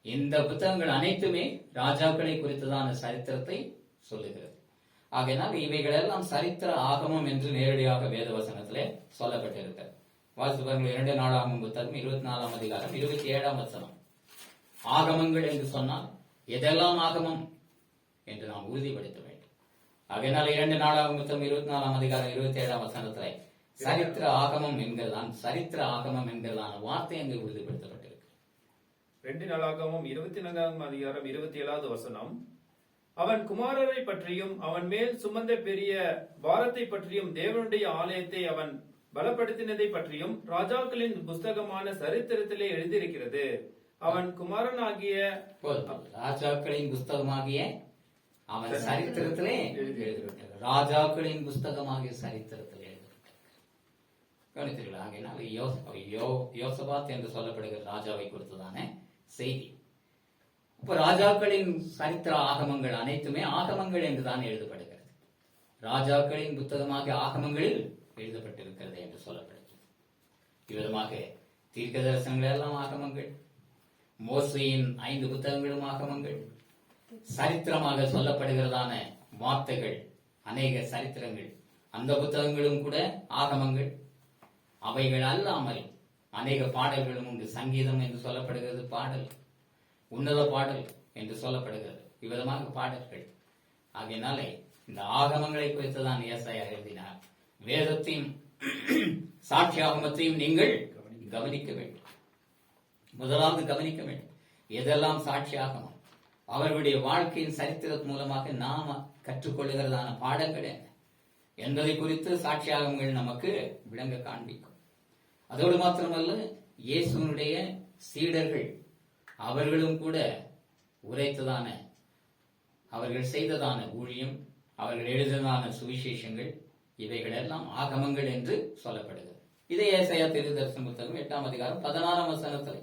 இந்த புத்தகங்கள் அனைத்துமே ராஜாக்களை குறித்ததான சரித்திரத்தை சொல்லுகிறது. ஆகையினால் இவைகள் எல்லாம் சரித்திர ஆகமம் என்று நேரடியாக வேதவசனத்திலே சொல்லப்பட்டிருக்கிறது. வாசித்து பாருங்கள். 2 நாளாகமம் புத்தகம் 24 அதிகாரம் 27 வசனம். ஆகமங்கள் என்று சொன்னால் எதெல்லாம் ஆகமம் என்று நாம் உறுதிப்படுத்த வேண்டும். ஆகையினால் 2 நாளாகமம் புத்தகம் 24 அதிகாரம் 27 வசனத்திலே சரித்திர ஆகமம் என்கிறதான வார்த்தை அங்கு உறுதிப்படுத்தப்பட்டிருக்கு. 2 நாளாகமம் 24 அதிகாரம் 27 வசனம். அவன் குமாரரை பற்றியும் அவன் மேல் சுமந்த பெரிய பாரத்தை பற்றியும் தேவனுடைய ஆலயத்தை அவன் பலப்படுத்தினதை பற்றியும் ராஜாக்களின் புஸ்தகமான சரித்திரத்திலே எழுதியிருக்கிறது. அவன் குமாரனாகிய ராஜாக்களின் புஸ்தகமாகிய அவன் சரித்திரத்திலே எழுதியிருக்கிறது. ராஜாக்களின் புஸ்தகமாகிய சரித்திரத்தில் எழுதியிருக்கிறது. கவனித்தீர்களா? ஆகையினால் யோசபாத் என்று சொல்லப்படுகிற ராஜாவை குறித்ததான செய்தி. இப்ப ராஜாக்களின் சரித்திர ஆகமங்கள் அனைத்துமே ஆகமங்கள் என்றுதான் எழுதப்படுகிறது. ராஜாக்களின் புத்தகமாக ஆகமங்களில் எழுதப்பட்டிருக்கிறது என்று சொல்லப்படுகிறது. இவ்விதமாக தீர்க்க தரிசனங்கள் எல்லாம் ஆகமங்கள், மோசேயின் 5 புத்தகங்களும் ஆகமங்கள், சரித்திரமாக சொல்லப்படுகிறதான வார்த்தைகள், அநேக சரித்திரங்கள், அந்த புத்தகங்களும் கூட ஆகமங்கள். அவைகள் அல்லாமல் அநேக பாடல்களும் உண்டு. சங்கீதம் என்று சொல்லப்படுகிறது பாடல், உன்னத பாடல் என்று சொல்லப்படுகிறது. இவ்விதமாக பாடல்கள். ஆகையினாலே இந்த ஆகமங்களை குறித்து தான் ஏசாயா எழுதினார். வேதத்தையும் சாட்சி ஆகமத்தையும் நீங்கள் கவனிக்க வேண்டும். முதலாவது கவனிக்க வேண்டும், எதெல்லாம் சாட்சி ஆகமம், அவர்களுடைய வாழ்க்கையின் சரித்திரத்தின் மூலமாக நாம கற்றுக்கொள்ளுகிறதான பாடங்கள் என்ன என்பதை குறித்து சாட்சியாகங்கள் நமக்கு விளங்க காண்பிக்கும். அதோடு மாத்திரமல்ல, இயேசுனுடைய சீடர்கள் அவர்களும் கூட உரைத்ததான, அவர்கள் செய்ததான ஊழியம், அவர்கள் எழுதியதான சுவிசேஷங்கள், இவைகள் எல்லாம் ஆகமங்கள் என்று சொல்லப்படுகிறது. இதே ஏசாயா தீர்க்கதரிசன புத்தகம் 8ஆம் அதிகாரம் 16ஆம் வசனத்தில்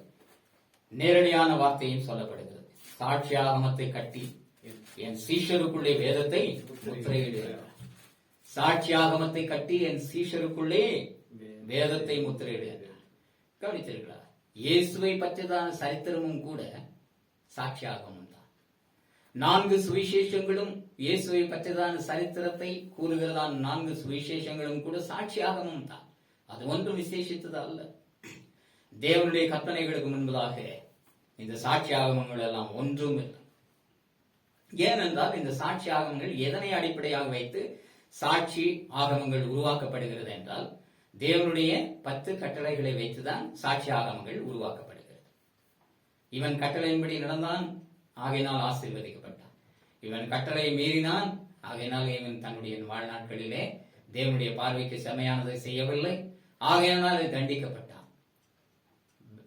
நேரடியான வார்த்தையும் சொல்லப்படுகிறது. சாட்சி ஆகமத்தை கட்டி என் சீஷருக்குள்ளே வேதத்தை முத்திரையிடுகிறார். சாட்சி ஆகமத்தை கட்டி என் சீஷருக்குள்ளே வேதத்தை முத்திரையிடுகிறார். கவனித்திருக்கிறார். இயேசுவை பற்றியதான சரித்திரமும் கூட சாட்சி ஆகமம் தான். 4 சுவிசேஷங்களும் இயேசுவை பற்றியதான சரித்திரத்தை கூறுகிறதான 4 சுவிசேஷங்களும் கூட சாட்சி ஆகமம் தான். அது ஒன்றும் விசேஷித்தது அல்ல. தேவனுடைய கற்பனைகளுக்கு முன்பதாக இந்த சாட்சி ஆகமங்கள் எல்லாம் ஒன்றும் இல்லை. ஏனென்றால் இந்த சாட்சி ஆகமங்கள் எதனை அடிப்படையாக வைத்து சாட்சி ஆகமங்கள் உருவாக்கப்படுகிறது என்றால், தேவனுடைய 10 கட்டளைகளை வைத்துதான் சாட்சி ஆகமங்கள் உருவாக்கப்படுகிறது. இவன் கட்டளையின்படி நடந்தான், ஆகையினால் ஆசீர்வதிக்கப்பட்டான். இவன் கட்டளை மீறினான், ஆகையினால் இவன் தன்னுடைய வாழ்நாட்களிலே தேவனுடைய பார்வைக்கு செமையானதை செய்யவில்லை, ஆகையினால் தண்டிக்கப்பட்டான்.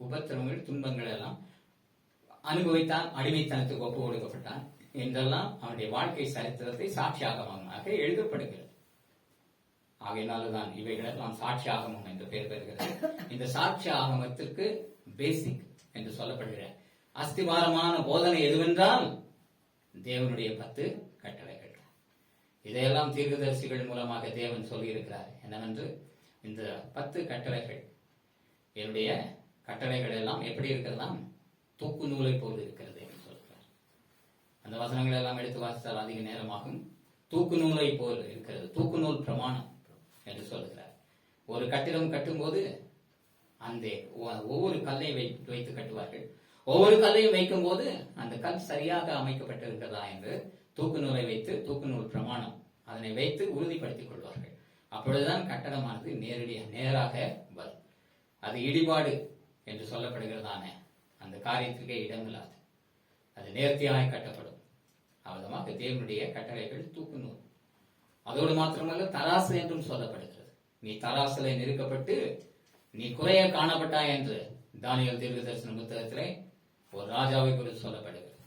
உபத்திரவங்கள், துன்பங்கள் எல்லாம் அனுபவித்தான், அடிமைத்தனத்துக்கு ஒப்பு கொடுக்கப்பட்டான் என்றெல்லாம் அவனுடைய வாழ்க்கை சரித்திரத்தை சாட்சி ஆகமமாக எழுதப்படுகிறது. ஆகையினால்தான் இவைகளெல்லாம் சாட்சி ஆகமம் என்று பெயர் பெறுகிறது. இந்த சாட்சி ஆகமத்திற்கு பேசிக் என்று சொல்லப்படுகிற அஸ்திவாரமான போதனை எதுவென்றால் தேவனுடைய 10 கட்டளைகள். இதையெல்லாம் தீர்க்கதரிசிகள் மூலமாக தேவன் சொல்லியிருக்கிறார். என்னவென்று, இந்த 10 கட்டளைகள், என்னுடைய கட்டளைகள் எல்லாம் எப்படி இருக்கிறதாம், தூக்கு நூலை போல் இருக்கிறது என்று சொல்கிறார். அந்த வசனங்கள் எல்லாம் எடுத்து வாசித்தால் அதிக நேரமாகும். தூக்கு நூலை போல் இருக்கிறது, தூக்கு நூல் பிரமாணம் என்று சொல்லுகிறார். ஒரு கட்டிடம் கட்டும்போது அந்த ஒவ்வொரு கல்லை வைத்து கட்டுவார்கள். ஒவ்வொரு கல்லையும் வைக்கும் போது அந்த கல் சரியாக அமைக்கப்பட்டிருக்கிறதா என்று தூக்கு நூலை வைத்து, தூக்கு நூல் பிரமாணம், அதனை வைத்து உறுதிப்படுத்திக் கொள்வார்கள். அப்பொழுதுதான் கட்டடமானது நேராக வரும். அது இடிபாடு என்று சொல்லப்படுகிறதான அந்த காரியத்திற்கே இடமில்லாது, அது நேர்த்தியாக கட்டப்படும். அவதமாக தேவனுடைய கட்டளைகள் தூக்கு நூல். அதோடு மாத்திரமல்ல, தராசு என்றும் சொல்லப்படுகிறது. நீ தராசிலே நிறுக்கப்பட்டு நீ குறைய காணப்பட்டாய் என்று தானியேல் தீர்க்கதரிசன புத்தகத்திலே ஒரு ராஜாவை குறித்து சொல்லப்படுகிறது.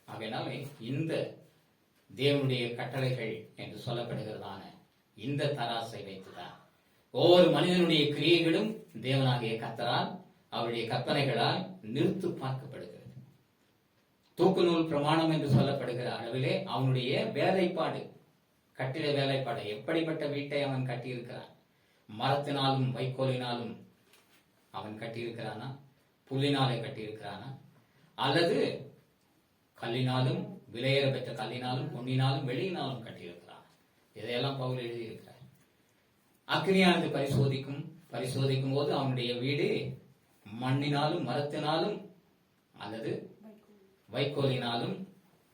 ஆகையினாலே இந்த தேவனுடைய கட்டளைகள் என்று சொல்லப்படுகிறதான இந்த தராசை வைத்துதான் ஒவ்வொரு மனிதனுடைய கிரியைகளும் தேவனாகிய கர்த்தரால், அவருடைய கற்பனைகளால் நிறுத்து பார்க்கப்படுகிறது. தூக்கு நூல் பிரமாணம் என்று சொல்லப்படுகிற அளவிலே அவனுடைய வேலைப்பாடு, கட்டிட வேலைப்பாடு, எப்படிப்பட்ட வீட்டை அவன் கட்டியிருக்கிறான், மரத்தினாலும் வைக்கோலினாலும் அவன் கட்டியிருக்கிறானா, புல்லினாலே கட்டியிருக்கிறானா, அல்லது கல்லினாலும், விலையேற பெற்ற கல்லினாலும், பொன்னினாலும், வெளியினாலும் கட்டியிருக்கிறான். இதையெல்லாம் பவுல் எழுதியிருக்கிறார். அக்னியானது பரிசோதிக்கும் போது அவனுடைய வீடு மண்ணினாலும், மரத்தினாலும் அல்லது வைக்கோலினாலும்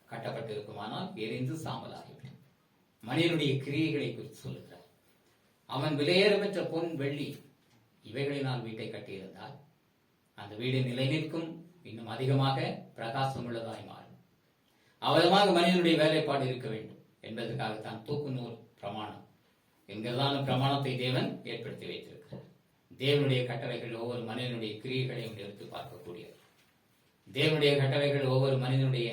கட்டப்பட்டிருக்குமானால் எரிந்து சாம்பலாகிவிடும். மனிதனுடைய கிரியைகளை குறித்து சொல்லுகிறார். அவன் விலையேற பெற்ற பொன், வெள்ளி இவைகளினால் வீட்டை கட்டியிருந்தால் அந்த வீடு நிலை நிற்கும், இன்னும் அதிகமாக பிரகாசம் உள்ளதாய் மாறும். அவதமாக மனிதனுடைய வேலைப்பாடு இருக்க வேண்டும் என்பதற்காகத்தான் தூக்கு நூல் பிரமாணம் என்கிறதான பிரமாணத்தை தேவன் ஏற்படுத்தி வைத்திருக்கிறார். தேவனுடைய கட்டளைகள் ஒவ்வொரு மனிதனுடைய கிரியைகளையும் எடுத்து பார்க்கக்கூடியது. தேவனுடைய கட்டளைகள் ஒவ்வொரு மனிதனுடைய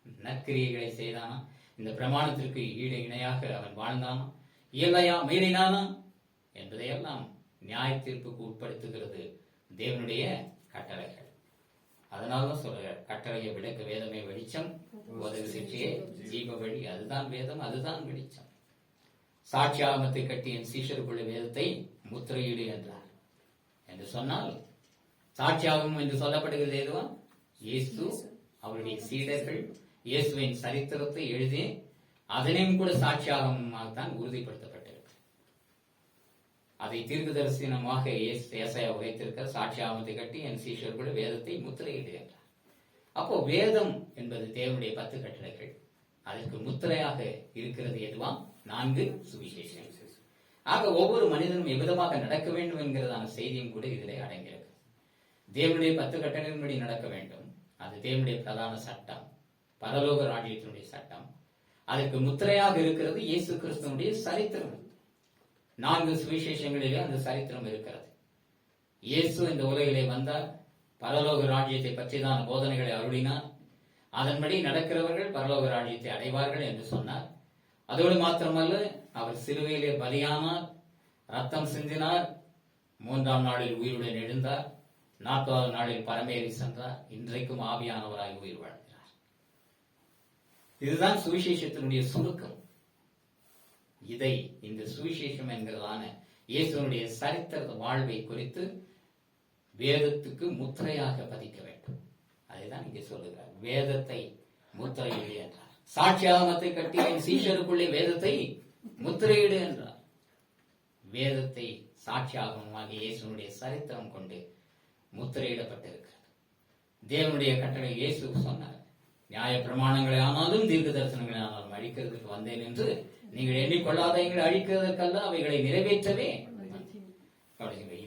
நற்கிரியைகளை செய்தானா, இந்த பிரமாணத்திற்கு ஈடு இணையாக அவன் வாழ்ந்தானா, இல்லையா மீறினானா என்பதையெல்லாம் நியாய தீர்ப்புக்கு உட்படுத்துகிறது தேவனுடைய கட்டளைகள். அதனால்தான் சொல்றார், கட்டளையை விளக்க வேதமே வெளிச்சம், உதவி சிற்றையே ஜீவ வழி. அதுதான் வேதம், அதுதான் வெளிச்சம். சாட்சி ஆகமத்தை கட்டி என் சீஷருக்குள்ள வேதத்தை முத்திரையிடு என்றார். என்று சொன்னால் சாட்சி ஆகமம் என்று சொல்லப்படுகிறது எதுவா, இயேசு, அவருடைய சீடர்கள் இயேசுவின் சரித்திரத்தை எழுதி அதனையும் கூட சாட்சி ஆகமமாகத்தான் உறுதிப்படுத்தப்பட்டிருக்கு. அதை தீர்க்கதரிசனமாக ஏசாயா உரைத்திருக்க, சாட்சி ஆகமத்தை கட்டி என் சீஷருக்குள்ள வேதத்தை முத்திரையிடு என்றார். அப்போ வேதம் என்பது தேவனுடைய 10 கட்டளைகள். அதற்கு முத்திரையாக இருக்கிறது எதுவாம்? 4 சுவிசேஷம். ஆக ஒவ்வொரு மனிதனும் எவ்விதமாக நடக்க வேண்டும் என்கிறதான செய்தியும் கூட இதிலே அடங்கியிருக்கு. தேவனுடைய 10 கட்டளைகளின்படி நடக்க வேண்டும். அது தேவனுடைய பிரதான சட்டம், பரலோக ராஜ்யத்தினுடைய சட்டம். அதற்கு முத்திரையாக இருக்கிறது இயேசு கிறிஸ்துவனுடைய சரித்திரம். 4 சுவிசேஷங்களிலே அந்த சரித்திரம் இருக்கிறது. இயேசு இந்த உலகிலே வந்தார், பரலோக ராஜ்யத்தை பற்றிதான போதனைகளை அருளினார். அதன்படி நடக்கிறவர்கள் பரலோக ராஜ்யத்தை அடைவார்கள் என்று சொன்னார். அதோடு மாத்திரமல்ல, அவர் சிலுவையிலே பலியானார், ரத்தம் சிந்தினார், 3ஆம் நாளில் உயிருடன் எழுந்தார், 40வது நாளில் பரமேறி சென்றார், இன்றைக்கும் ஆவியானவராய் உயிர் வாழ்கிறார். இதுதான் சுவிசேஷத்தினுடைய சுருக்கம். இதை இந்த சுவிசேஷம் என்கிறதான இயேசுனுடைய சரித்திர வாழ்வை குறித்து வேதத்துக்கு முத்திரையாக பதிக்க வேண்டும். அதுதான் இங்கே சொல்லுகிறார், வேதத்தை முத்திரையிடு என்றார். சாட்சியாகமத்தை கட்டிய சீஷருக்குள்ளே வேதத்தை முத்திரையிடு என்றார். வேதத்தை சாட்சியாகமாக இயேசுனுடைய சரித்திரம் கொண்டு முத்திரையிடப்பட்டிருக்கிறது. தேவனுடைய கட்டளை இயேசு சொன்னார், நியாய பிரமாணங்களை ஆனாலும் தீர்க்க தரிசனங்களை ஆனாலும் அழிக்கிறதுக்கு வந்தேன் என்று நீங்கள் எண்ணிக்கொள்ளாதவங்களை அழிக்கிறதற்கல்ல, அவைகளை நிறைவேற்றவே.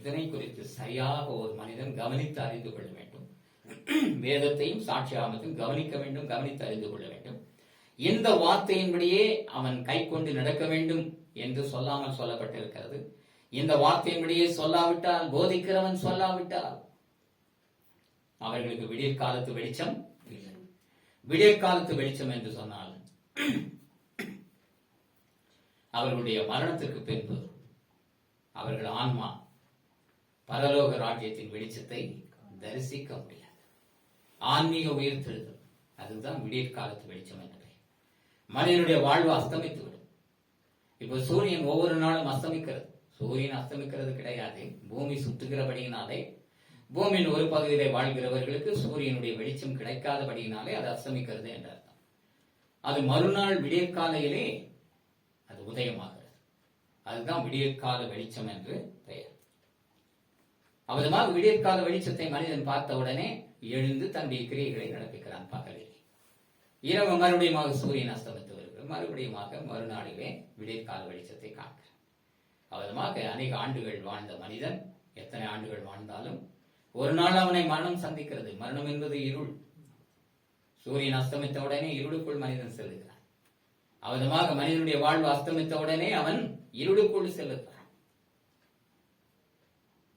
இதனை குறித்து சரியாக ஒரு மனிதன் கவனித்து அறிந்து கொள்ள வேண்டும். வேதத்தையும் சாட்சியாகமத்தையும் கவனிக்க வேண்டும், கவனித்து அறிந்து கொள்ள வேண்டும். எந்த வார்த்தையின்படியே அவன் கை கொண்டு நடக்க வேண்டும் என்று சொல்லாமல் சொல்லப்பட்டிருக்கிறது. இந்த வார்த்தையின்படியே சொல்லாவிட்டால், போதிக்கிறவன் சொல்லாவிட்டால் அவர்களுக்கு விடியற் காலத்து வெளிச்சம் இல்லை. விடியற் காலத்து வெளிச்சம் என்று சொன்னால் அவர்களுடைய மரணத்திற்கு பின்பு அவர்கள் ஆன்மா பரலோக ராஜ்யத்தின் வெளிச்சத்தை தரிசிக்க முடியாது. ஆன்மீக உயிர்த்தெழுதல், அதுதான் விடியற் காலத்து வெளிச்சம் என்று. மனிதனுடைய வாழ்வு அஸ்தமித்து விடும். இப்போ சூரியன் ஒவ்வொரு நாளும் அஸ்தமிக்கிறது. சூரியன் அஸ்தமிக்கிறது கிடையாது, பூமி சுற்றுகிறபடியினாலே, பூமியின் ஒரு பகுதியிலே வாழ்கிறவர்களுக்கு சூரியனுடைய வெளிச்சம் கிடைக்காதபடியினாலே அது அஸ்தமிக்கிறது என்ற அர்த்தம். அது மறுநாள் விடியற்காலையிலே அது உதயமாகிறது. அதுதான் விடியற்கால வெளிச்சம் என்று பெயர். அவதமாக விடியற்கால வெளிச்சத்தை மனிதன் பார்த்தவுடனே எழுந்து தன்னுடைய கிரியைகளை நடப்பிக்கிறான் பகலில். இரவு மறுபடியும் சூரியன் அஸ்தமித்து வருகிறது, மறுபடியும் மறுநாளிலே விடியற்கால வெளிச்சத்தை காண்கிறார். அவதமாக அநேக ஆண்டுகள் வாழ்ந்த மனிதன் எத்தனை ஆண்டுகள் வாழ்ந்தாலும் ஒரு நாள் அவனை மரணம் சந்திக்கிறது. மரணம் என்பது இருள். சூரியன் அஸ்தமித்த உடனே இருளுக்குள் மனிதன் செல்லுகிறான். அவதமாக மனிதனுடைய வாழ்வு அஸ்தமித்த உடனே அவன் இருளுக்குள் செல்லுகிறான்.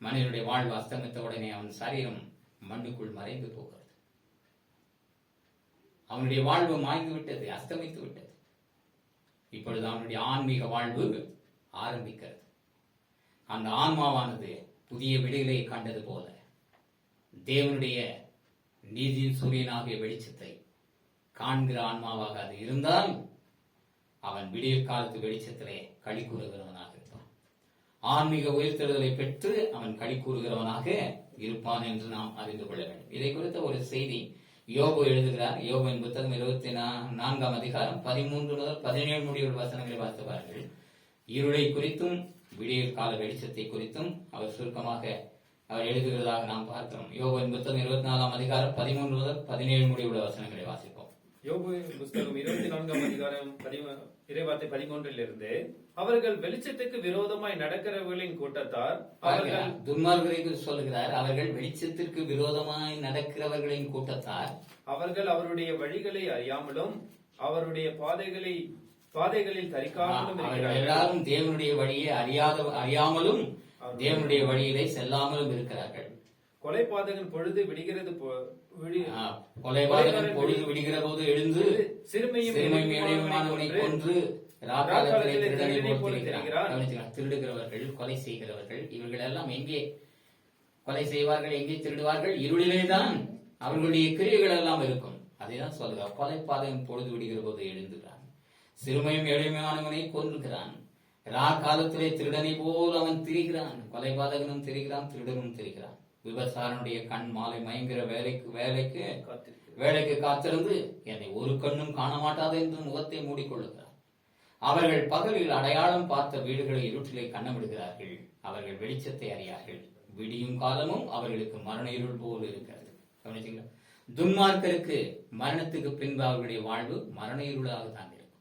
மனிதனுடைய வாழ்வு அஸ்தமித்த உடனே அவன் சரீரம் மண்ணுக்குள் மறைந்து போகிறது. அவனுடைய வாழ்வு மாய்ந்து விட்டது, அஸ்தமித்து விட்டது. இப்பொழுது அவனுடைய ஆன்மீக வாழ்வு ஆரம்பிக்கிறது. அந்த ஆன்மாவானது புதிய விடுதலை கண்டது போல தேவனுடைய நீதியின் சூரியனாகிய வெளிச்சத்தை காண்கிற ஆன்மாவாக அது இருந்தால் அவன் விடியற் காலத்து வெளிச்சத்திலே களி கூறுகிறவனாக இருப்பான். ஆன்மீக உயிர்த்தெழுதலை பெற்று அவன் களி கூறுகிறவனாக இருப்பான் என்று நாம் அறிந்து கொள்ள வேண்டும். இதை குறித்த ஒரு செய்தி யோபு எழுதுகிறார். யோபுவின் புத்தகம் 24ஆம் அதிகாரம் 13 முதல் 17 முடிய வசனங்களை வாசித்து பாருங்கள். இருளை குறித்தும் விடியற் கால வெளிச்சத்தை குறித்தும் அவர் சுருக்கமாக அவர் எழுதுகிறதாக நாம் பார்க்கிறோம். யோபுவின் புத்தகம் 24ஆம் அதிகாரம் 13 முதல் 17 முடிய வசனங்களை வாசிப்போம். யோபுவின் புத்தகம் 24ஆம் அதிகாரம் இறைவார்த்தை 13 அவர்கள் வெளிச்சத்துக்கு விரோதமாய் நடக்கிறவர்களின் கூட்டத்தார், துன்மார்கரை சொல்லுகிறார். அவர்கள் வெளிச்சத்திற்கு விரோதமாய் நடக்கிறவர்களின் கூட்டத்தார், அவர்கள் அவருடைய வழிகளை அறியாமலும் அவருடைய பாதைகளில் தரிக்காமலும் எல்லாரும் தேவனுடைய வழியை அறியாமலும் தேவனுடைய வழியிலே செல்லாமலும் இருக்கிறார்கள். கொலைபாதகன் பொழுது விடுகிறது விடுகிற போது எழுந்து சிறுமையானவனை கொன்று திருடுகிறவர்கள், கொலை செய்கிறவர்கள், இவர்கள் எல்லாம் எங்கே கொலை செய்வார்கள், எங்கே திருடுவார்கள்? இருளிலேதான் அவர்களுடைய கிரியைகள் எல்லாம் இருக்கும். அதைதான் சொல்லுகிறார். கொலைபாதகன் பொழுது விடுகிற போது எழுந்துகிறான், சிறுமையும் எளிமையானவனை கொன்றுகிறான், ரா காலத்திலே திருடனை போல் அவன் திரிகிறான். கொலைபாதகனும் திரிகிறான், திருடனும் திரிகிறான். விபசாரனுடைய கண் மாலை மயங்கிற வேலைக்கு காத்திருந்து என்னை ஒரு கண்ணும் காண மாட்டாது என்று முகத்தை மூடிக்கொள்ளுகிறார். அவர்கள் பகலில் அடையாளம் பார்த்த வீடுகளை இருட்டிலே கண்ணமிடுகிறார்கள். அவர்கள் வெளிச்சத்தை அறியார்கள். விடியும் காலமும் அவர்களுக்கு மரண இருள் போல் இருக்கிறது. கவனிச்சீங்களா? துன்மார்க்கருக்கு மரணத்துக்கு பின்பு அவர்களுடைய வாழ்வு மரண இருளாகத்தான் இருக்கும்.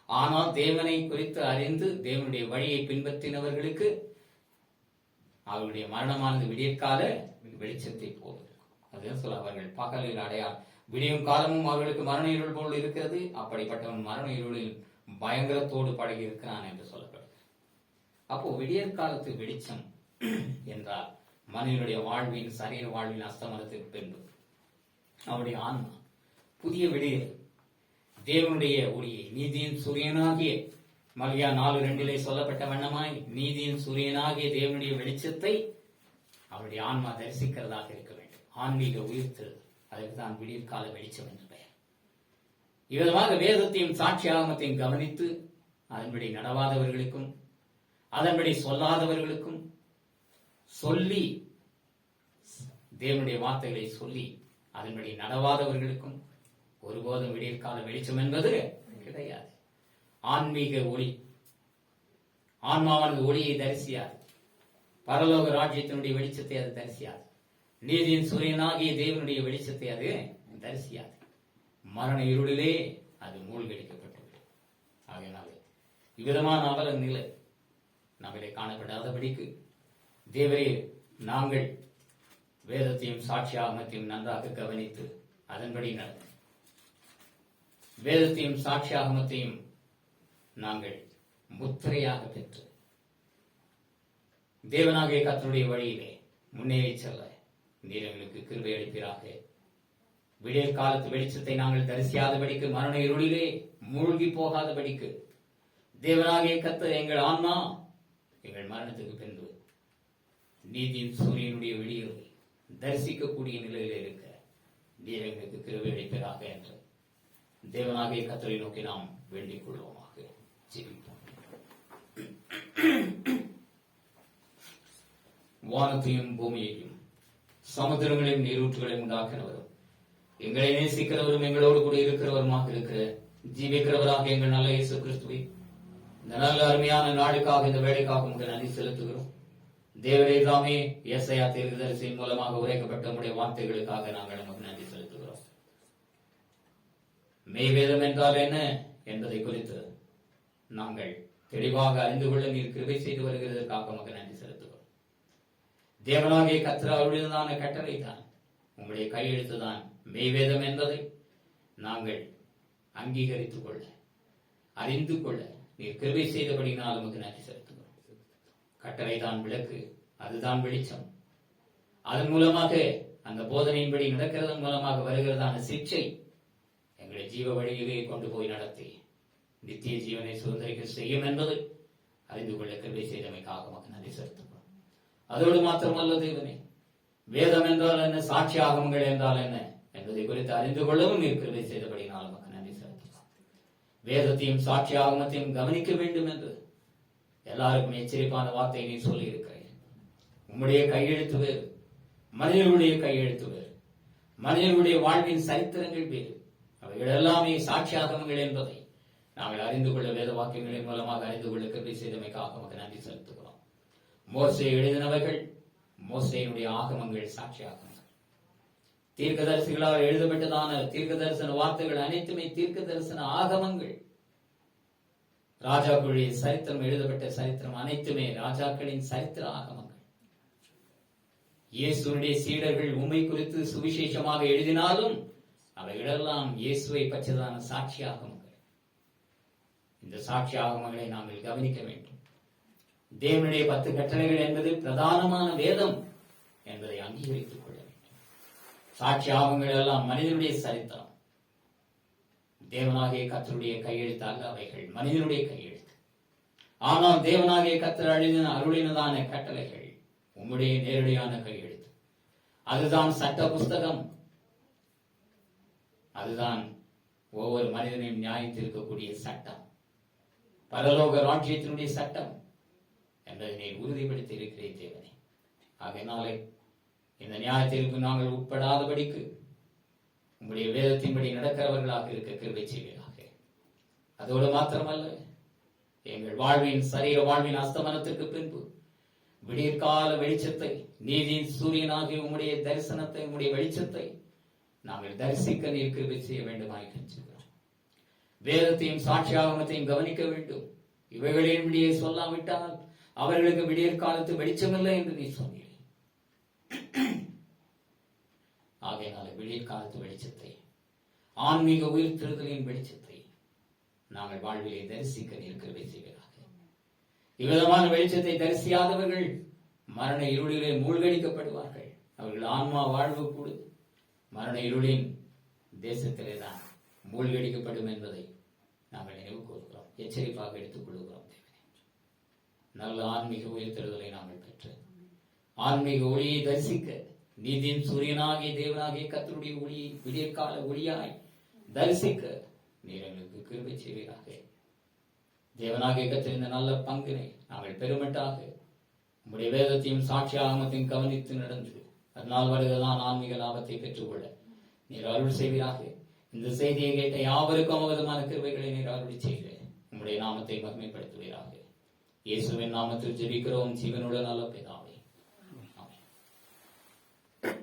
ஆனால் தேவனை குறித்து அறிந்து தேவனுடைய வழியை பின்பற்றினவர்களுக்கு அவர்களுடைய மரணமானது விடியற்கால வெளிச்சத்தை போல இருக்கும். அதுதான் சொல்ல, அவர்கள் பகலில் அடையார், விடியும் காலமும் அவர்களுக்கு மரண இருள் போல் இருக்கிறது, அப்படிப்பட்டவன் மரண இருளில் பயங்கரத்தோடு பழகி இருக்கிறான் என்று சொல்லப்படுது. அப்போ விடியற்காலத்து வெளிச்சம் என்றால் மனிதனுடைய வாழ்வின் சரீர வாழ்வின் அஸ்தமனத்திற்கு பின்பு அவருடைய ஆன்மா புதிய விடியல், தேவனுடைய ஒளியை, நீதியின் சூரியனாகிய மல்கியா 4:2 சொல்லப்பட்ட வண்ணமாய் நீதியின் சூரியனாகிய தேவனுடைய வெளிச்சத்தை அவருடைய ஆன்மா தரிசிக்கிறதாக இருக்க வேண்டும். ஆன்மீக உயிர்த்தல், அதற்கு தான் விடியற்கால வெளிச்சம் என்று பெயர். இவ்விதமாக வேதத்தையும் சாட்சி ஆகமத்தையும் கவனித்து அதன்படி நடவாதவர்களுக்கும் அதன்படி சொல்லாதவர்களுக்கும் சொல்லி, தேவனுடைய வார்த்தைகளை சொல்லி அதன்படி நடவாதவர்களுக்கும் ஒருபோதும் விடியற்கால வெளிச்சம் என்பது கிடையாது. ஆன்மீக ஒளி, ஆன்மாவானது ஒளியை தரிசியாது. பரலோக ராஜ்யத்தினுடைய வெளிச்சத்தை அது தரிசியாது. நீதியின் சூரியனாகிய தேவனுடைய வெளிச்சத்தை அது தரிசியாது. மரண இருளிலே அது மூழ்கடிக்கப்பட்டுவிடும். ஆகையினாலே இவ்விதமான அவல நிலை நம்மளே காணப்படாதபடிக்கு தேவரே, நாங்கள் வேதத்தையும் சாட்சியாகமத்தையும் நன்றாக கவனித்து அதன்படி நடக்கும். வேதத்தையும் சாட்சியாகமத்தையும் நாங்கள் முத்திரையாக பெற்று தேவனாகிய கர்த்தருடைய வழியிலே முன்னேறி செல்ல நீர் எங்களுக்கு கிருபை அளிப்பீராக. விடியற் காலத்து வெளிச்சத்தை நாங்கள் தரிசியாதபடிக்கு, மரண இருளிலே மூழ்கி போகாதபடிக்கு தேவனாகிய கர்த்தர் எங்கள் ஆன்மா எங்கள் மரணத்துக்கு பின்பு நீதியின் சூரியனுடைய வெளியை தரிசிக்கக்கூடிய நிலையில் இருக்க நீர் எங்களுக்கு கிருபை அளிப்பீராக என்று தேவனாகிய கர்த்தரை நோக்கி நாம் வேண்டிக் கொள்வோமாக. ஜெபிப்போம். வானத்தையும் பூமியையும் சமுத்திரங்களையும் நீரூற்றுகளையும் உண்டாக்கினவரும் எங்களை நேசிக்கிறவரும் எங்களோடு கூட இருக்கிறவருமாக இருக்கிற ஜீவிக்கிறவராக எங்கள் நல்ல இயேசு கிறிஸ்துவை இந்த நல்ல அருமையான நாளுக்காக, இந்த வேலைக்காக உங்களுக்கு நன்றி செலுத்துகிறோம். தேவரே தாமே ஏசாயா தீர்க்கதரிசியின் மூலமாக உரைக்கப்பட்ட நம்முடைய வார்த்தைகளுக்காக நாங்கள் நமக்கு நன்றி செலுத்துகிறோம். மெய்வேதம் என்றால் என்ன என்பதை குறித்து நாங்கள் தெளிவாக அறிந்து கொள்ள நீர் கிருபை செய்து வருகிறதற்காக நமக்கு நன்றி செலுத்துகிறோம். தேவனாகிய கர்த்தர் அவருடையதான கட்டளை தான், உங்களுடைய கையெழுத்து தான் மெய்வேதம் என்பதை நாங்கள் அங்கீகரித்துக் கொள்ள, அறிந்து கொள்ள நீர் கிருபை செய்தபடினால் நமக்கு நன்றி செலுத்துகிறோம். கட்டளை தான் விளக்கு, அதுதான் வெளிச்சம். அதன் மூலமாக, அந்த போதனையின்படி நடக்கிறதன் மூலமாக வருகிறதான சிக்ஷை எங்களை ஜீவ வழியிலே கொண்டு போய் நடத்தி நித்திய ஜீவனை சுதந்திரிக்க செய்யும் என்பது அறிந்து கொள்ள கிருபை செய்தமைக்காக நமக்கு நன்றி செலுத்துகிறோம். அதோடு மாத்திரமல்ல தேவனே, வேதம் என்றால் என்ன, சாட்சி ஆகமங்கள் என்றால் என்ன என்பதை குறித்து அறிந்து கொள்ளவும் நீர் கிருபை செய்தபடினால் நமக்கு நன்றி செலுத்துகிறோம். வேதத்தையும் சாட்சி ஆகமத்தையும் கவனிக்க வேண்டும் என்று எல்லாருக்கும் எச்சரிப்பான வார்த்தை நீ சொல்லி இருக்கிறேன். உம்முடைய கையெழுத்து வேறு, மனிதர்களுடைய கையெழுத்து வேறு, மனிதர்களுடைய வாழ்வின் சரித்திரங்கள் வேறு. அவைகள் எல்லாமே சாட்சியாகமங்கள் என்பதை நாங்கள் அறிந்து கொள்ள வேத வாக்கியங்களின் மூலமாக அறிந்து கொள்ள கிருபை செய்தமைக்காக நமக்கு நன்றி செலுத்துகிறோம். மோசே எழுதினவைகள், மோசேயினுடைய ஆகமங்கள் சாட்சி ஆகமங்கள். தீர்க்க தரிசிகளால் எழுதப்பட்டதான தீர்க்க தரிசன வார்த்தைகள் அனைத்துமே தீர்க்க தரிசன ஆகமங்கள். ராஜாக்களுடைய சரித்திரம், எழுதப்பட்ட சரித்திரம் அனைத்துமே ராஜாக்களின் சரித்திர ஆகமங்கள். இயேசுடைய சீடர்கள் உம்மை குறித்து சுவிசேஷமாக எழுதினாலும் அவைகளெல்லாம் இயேசுவை பற்றதான சாட்சி ஆகமங்கள். இந்த சாட்சி ஆகமங்களை நாங்கள் கவனிக்க வேண்டும். தேவனுடைய 10 கட்டளைகள் என்பது பிரதானமான வேதம் என்பதை அங்கீகரித்துக் கொள்ள வேண்டும். சாட்சி ஆகமங்கள் எல்லாம் மனிதனுடைய சரித்திரம். தேவனாகிய கர்த்தருடைய கையெழுத்து அல்ல அவைகள், மனிதனுடைய கையெழுத்து. ஆனால் தேவனாகிய கர்த்தர் அருளினதான கட்டளைகள் உம்முடைய நேரடியான கையெழுத்து. அதுதான் சட்ட புஸ்தகம். அதுதான் ஒவ்வொரு மனிதனையும் நியாயத்திருக்கக்கூடிய சட்டம், பரலோக ராஜ்யத்தினுடைய சட்டம் என்பதை நீ உறுதிப்படுத்தி இருக்கிறேன் தேவனே. ஆகையினாலே இந்த நியாயத்திற்கு நாங்கள் உட்படாதபடிக்கு உங்களுடைய வேதத்தின்படி நடக்கிறவர்களாக இருக்க கிருபை செய்வீராக. அதோடு மாத்திரமல்ல, எங்கள் வாழ்வின் சரீர வாழ்வின் அஸ்தமனத்திற்கு பின்பு விடியற்கால வெளிச்சத்தை, நீதியின் சூரியனாகிய உம்முடைய தரிசனத்தை, உம்முடைய வெளிச்சத்தை நாங்கள் தரிசிக்க நீர் கிருபை செய்ய வேண்டுமாய் கெஞ்சுகிறோம். வேதத்தையும் சாட்சியாகமத்தையும் கவனிக்க வேண்டும். இவைகளின் விடியை சொல்லாவிட்டால் அவர்களுக்கு விடியற் காலத்து வெளிச்சமில்லை என்று நீ சொன்னீர். ஆகையினால விடியற் காலத்து வெளிச்சத்தை, ஆன்மீக உயிர்த்தெழுதலின் வெளிச்சத்தை நாங்கள் வாழ்விலே தரிசிக்க நீர் கிருபை செய்வீராக. இவ்விதமான வெளிச்சத்தை தரிசியாதவர்கள் மரண இருளிலே மூழ்கடிக்கப்படுவார்கள். அவர்கள் ஆன்மா வாழ்வு கூட மரண இருளின் தேசத்திலே தான் மூழ்கடிக்கப்படும் என்பதை நாங்கள் நினைவு கூறுகிறோம், எச்சரிப்பாக எடுத்துக் கொள்கிறோம். நல்ல ஆன்மீக உயிர்த்தெழுதலை நாங்கள் பெற்று ஆன்மீக ஒளியை தரிசிக்க நீதியின் சூரியனாகிய தேவனாகிய கர்த்தருடைய ஒளியை விடியற்கால ஒளியாய் தரிசிக்க நீர் எங்களுக்கு கிருபை செய்வீராக. தேவனாகிய கர்த்தர் இந்த நல்ல பங்கினை நாங்கள் பெருமட்டாக உங்களுடைய வேதத்தையும் சாட்சியாகமத்தையும் கவனித்து நடந்து அதனால் வருகிறதான் ஆன்மீக லாபத்தை பெற்றுக்கொள்ள நீர் அருள் செய்வீராக. இந்த செய்தியை கேட்ட யாவருக்கும் அவதமான கிருபைகளை நீர் அருள் செய்து உங்களுடைய நாமத்தை மகிமைப்படுத்துவீராக. இயேசுவின் நாமத்தில் ஜெபிக்கிறோம் ஜீவனுள்ள நல்ல பிதா.